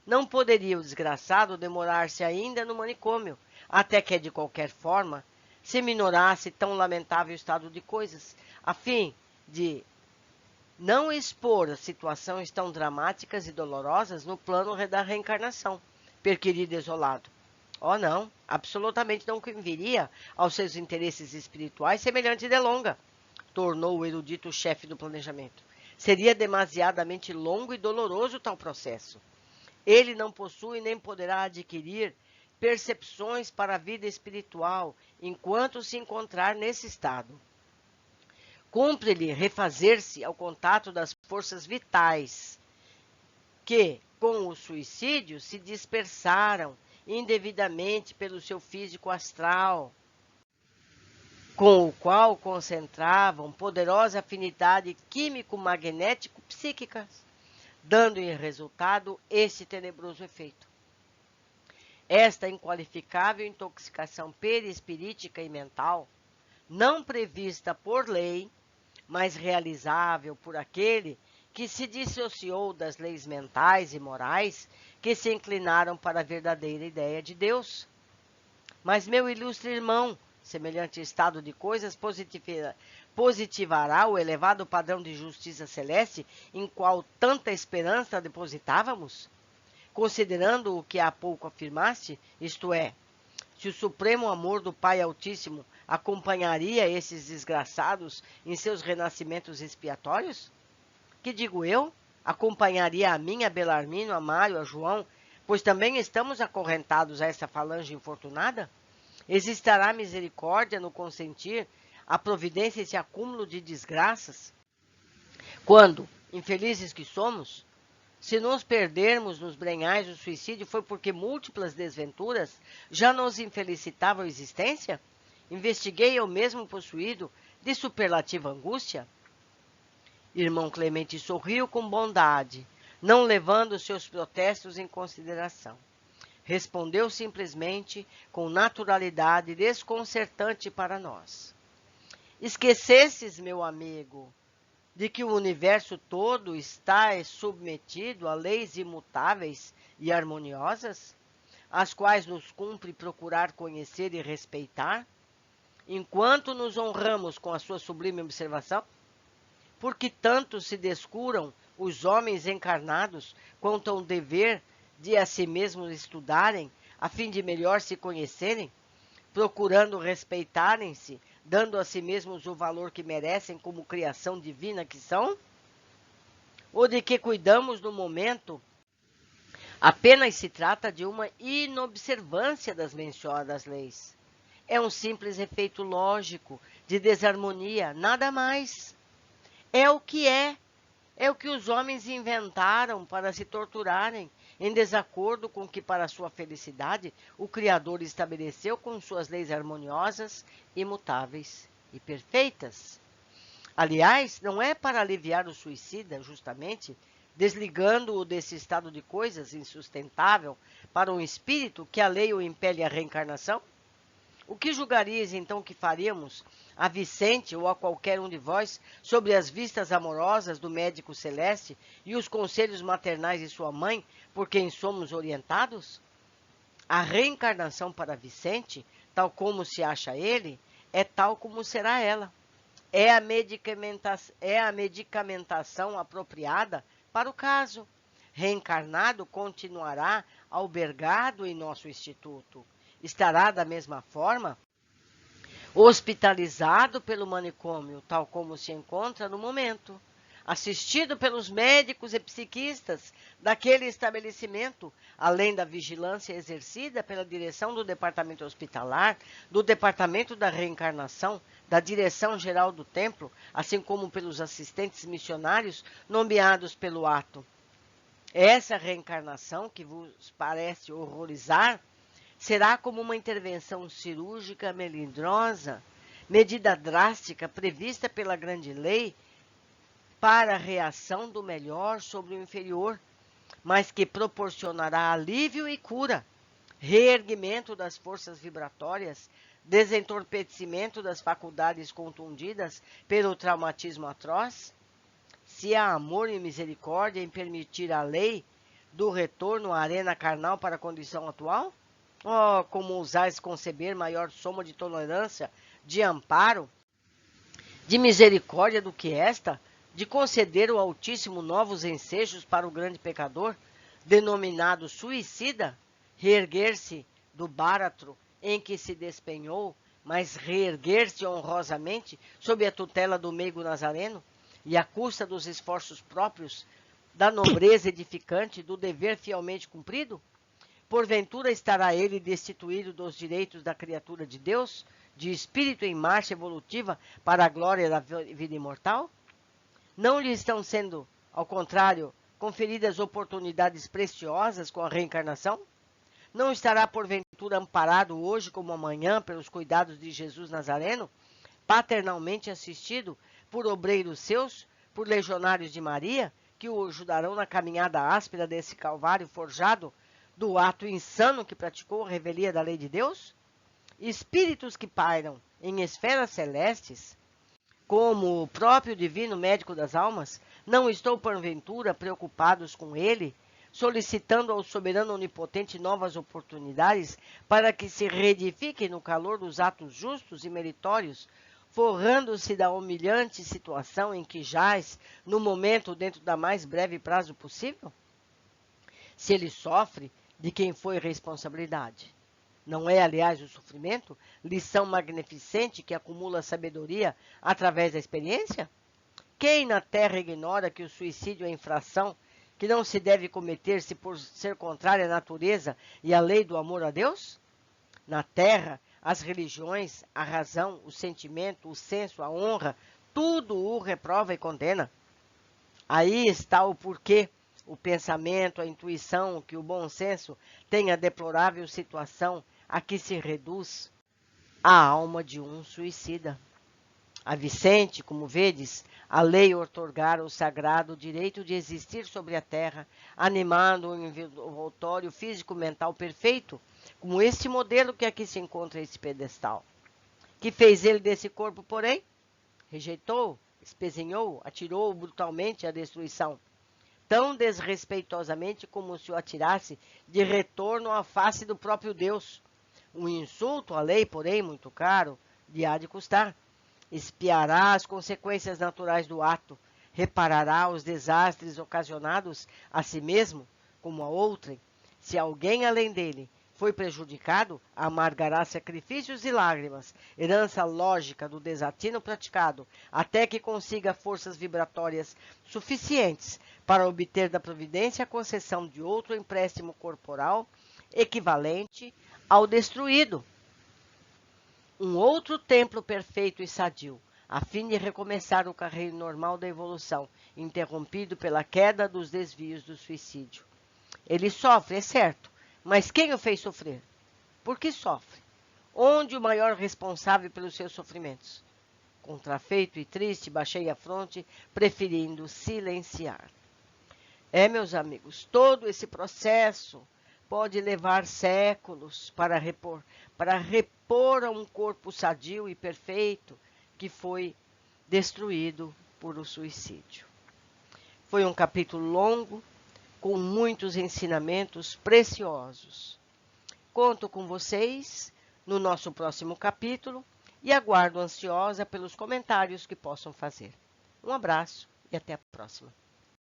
Não poderia o desgraçado demorar-se ainda no manicômio, até que, de qualquer forma, se minorasse tão lamentável estado de coisas, a fim de não expor as situações tão dramáticas e dolorosas no plano da reencarnação, perquirir desolado. Oh, não, absolutamente não conviria aos seus interesses espirituais semelhante delonga, tornou o erudito chefe do planejamento. Seria demasiadamente longo e doloroso tal processo. Ele não possui nem poderá adquirir percepções para a vida espiritual enquanto se encontrar nesse estado. Cumpre-lhe refazer-se ao contato das forças vitais, que, com o suicídio, se dispersaram indevidamente pelo seu físico astral, com o qual concentravam poderosa afinidade químico-magnético-psíquica, dando em resultado esse tenebroso efeito. Esta inqualificável intoxicação perispirítica e mental, não prevista por lei, mas realizável por aquele que se dissociou das leis mentais e morais que se inclinaram para a verdadeira ideia de Deus. Mas, meu ilustre irmão, semelhante estado de coisas positivará o elevado padrão de justiça celeste em qual tanta esperança depositávamos? Considerando o que há pouco afirmaste, isto é, se o supremo amor do Pai Altíssimo acompanharia esses desgraçados em seus renascimentos expiatórios? Que digo eu? Acompanharia a mim, a Belarmino, a Mário, a João, pois também estamos acorrentados a essa falange infortunada? Existirá misericórdia no consentir a providência esse acúmulo de desgraças? Quando, infelizes que somos, se nos perdermos nos brenhais do suicídio foi porque múltiplas desventuras já nos infelicitavam a existência? Investiguei eu mesmo possuído de superlativa angústia? Irmão Clemente sorriu com bondade, não levando seus protestos em consideração. Respondeu simplesmente, com naturalidade desconcertante para nós. Esquecesses, meu amigo, de que o universo todo está submetido a leis imutáveis e harmoniosas, as quais nos cumpre procurar conhecer e respeitar, enquanto nos honramos com a sua sublime observação? Porque tanto se descuram os homens encarnados quanto ao dever de a si mesmos estudarem, a fim de melhor se conhecerem, procurando respeitarem-se, dando a si mesmos o valor que merecem como criação divina que são? Ou de que cuidamos no momento? Apenas se trata de uma inobservância das mencionadas leis. É um simples efeito lógico de desarmonia, nada mais. É o que os homens inventaram para se torturarem, em desacordo com o que, para sua felicidade, o Criador estabeleceu com suas leis harmoniosas, imutáveis e perfeitas. Aliás, não é para aliviar o suicida, justamente, desligando-o desse estado de coisas insustentável para um espírito, que a lei o impele à reencarnação? O que julgarias então que faríamos a Vicente ou a qualquer um de vós sobre as vistas amorosas do médico celeste e os conselhos maternais de sua mãe, por quem somos orientados? A reencarnação para Vicente, tal como se acha ele, é tal como será ela. É a medicamentação apropriada para o caso. Reencarnado continuará albergado em nosso instituto. Estará da mesma forma hospitalizado pelo manicômio, tal como se encontra no momento, assistido pelos médicos e psiquistas daquele estabelecimento, além da vigilância exercida pela direção do departamento hospitalar, do departamento da reencarnação, da direção-geral do templo, assim como pelos assistentes missionários nomeados pelo ato. Essa reencarnação que vos parece horrorizar será como uma intervenção cirúrgica melindrosa, medida drástica prevista pela grande lei para a reação do melhor sobre o inferior, mas que proporcionará alívio e cura, reerguimento das forças vibratórias, desentorpecimento das faculdades contundidas pelo traumatismo atroz. Se há amor e misericórdia em permitir a lei do retorno à arena carnal para a condição atual? Oh, como ousais conceber maior soma de tolerância, de amparo, de misericórdia do que esta, de conceder ao Altíssimo novos ensejos para o grande pecador, denominado suicida, reerguer-se do báratro em que se despenhou, mas reerguer-se honrosamente sob a tutela do meigo nazareno, e à custa dos esforços próprios, da nobreza edificante, do dever fielmente cumprido? Porventura estará ele destituído dos direitos da criatura de Deus, de espírito em marcha evolutiva para a glória da vida imortal? Não lhe estão sendo, ao contrário, conferidas oportunidades preciosas com a reencarnação? Não estará porventura amparado hoje como amanhã pelos cuidados de Jesus Nazareno, paternalmente assistido por obreiros seus, por legionários de Maria, que o ajudarão na caminhada áspera desse calvário forjado do ato insano que praticou a revelia da lei de Deus? Espíritos que pairam em esferas celestes, como o próprio divino médico das almas, não estou porventura preocupados com ele, solicitando ao soberano onipotente novas oportunidades para que se reedifique no calor dos atos justos e meritórios, forrando-se da humilhante situação em que jaz, no momento dentro da mais breve prazo possível? Se ele sofre, de quem foi responsabilidade? Não é, aliás, o sofrimento lição magnificente que acumula sabedoria através da experiência? Quem na Terra ignora que o suicídio é infração que não se deve cometer-se por ser contrária à natureza e à lei do amor a Deus? Na Terra, as religiões, a razão, o sentimento, o senso, a honra, tudo o reprova e condena. Aí está o porquê. O pensamento, a intuição, que o bom senso tem a deplorável situação a que se reduz a alma de um suicida. A Vicente, como vedes, a lei outorgara o sagrado direito de existir sobre a terra, animando um envoltório físico-mental perfeito, como este modelo que aqui se encontra esse pedestal. Que fez ele desse corpo, porém? Rejeitou, espezinhou, atirou brutalmente à destruição, tão desrespeitosamente como se o atirasse de retorno à face do próprio Deus. Um insulto à lei, porém, muito caro, lhe há de custar. Espiará as consequências naturais do ato, reparará os desastres ocasionados a si mesmo, como a outrem. Se alguém além dele foi prejudicado, amargará sacrifícios e lágrimas, herança lógica do desatino praticado, até que consiga forças vibratórias suficientes para obter da providência a concessão de outro empréstimo corporal equivalente ao destruído. Um outro templo perfeito e sadio, a fim de recomeçar o carreiro normal da evolução, interrompido pela queda dos desvios do suicídio. Ele sofre, é certo, mas quem o fez sofrer? Por que sofre? Onde o maior responsável pelos seus sofrimentos? Contrafeito e triste, baixei a fronte, preferindo silenciar. Meus amigos, todo esse processo pode levar séculos para repor a um corpo sadio e perfeito que foi destruído por o suicídio. Foi um capítulo longo, com muitos ensinamentos preciosos. Conto com vocês no nosso próximo capítulo e aguardo ansiosa pelos comentários que possam fazer. Um abraço e até a próxima.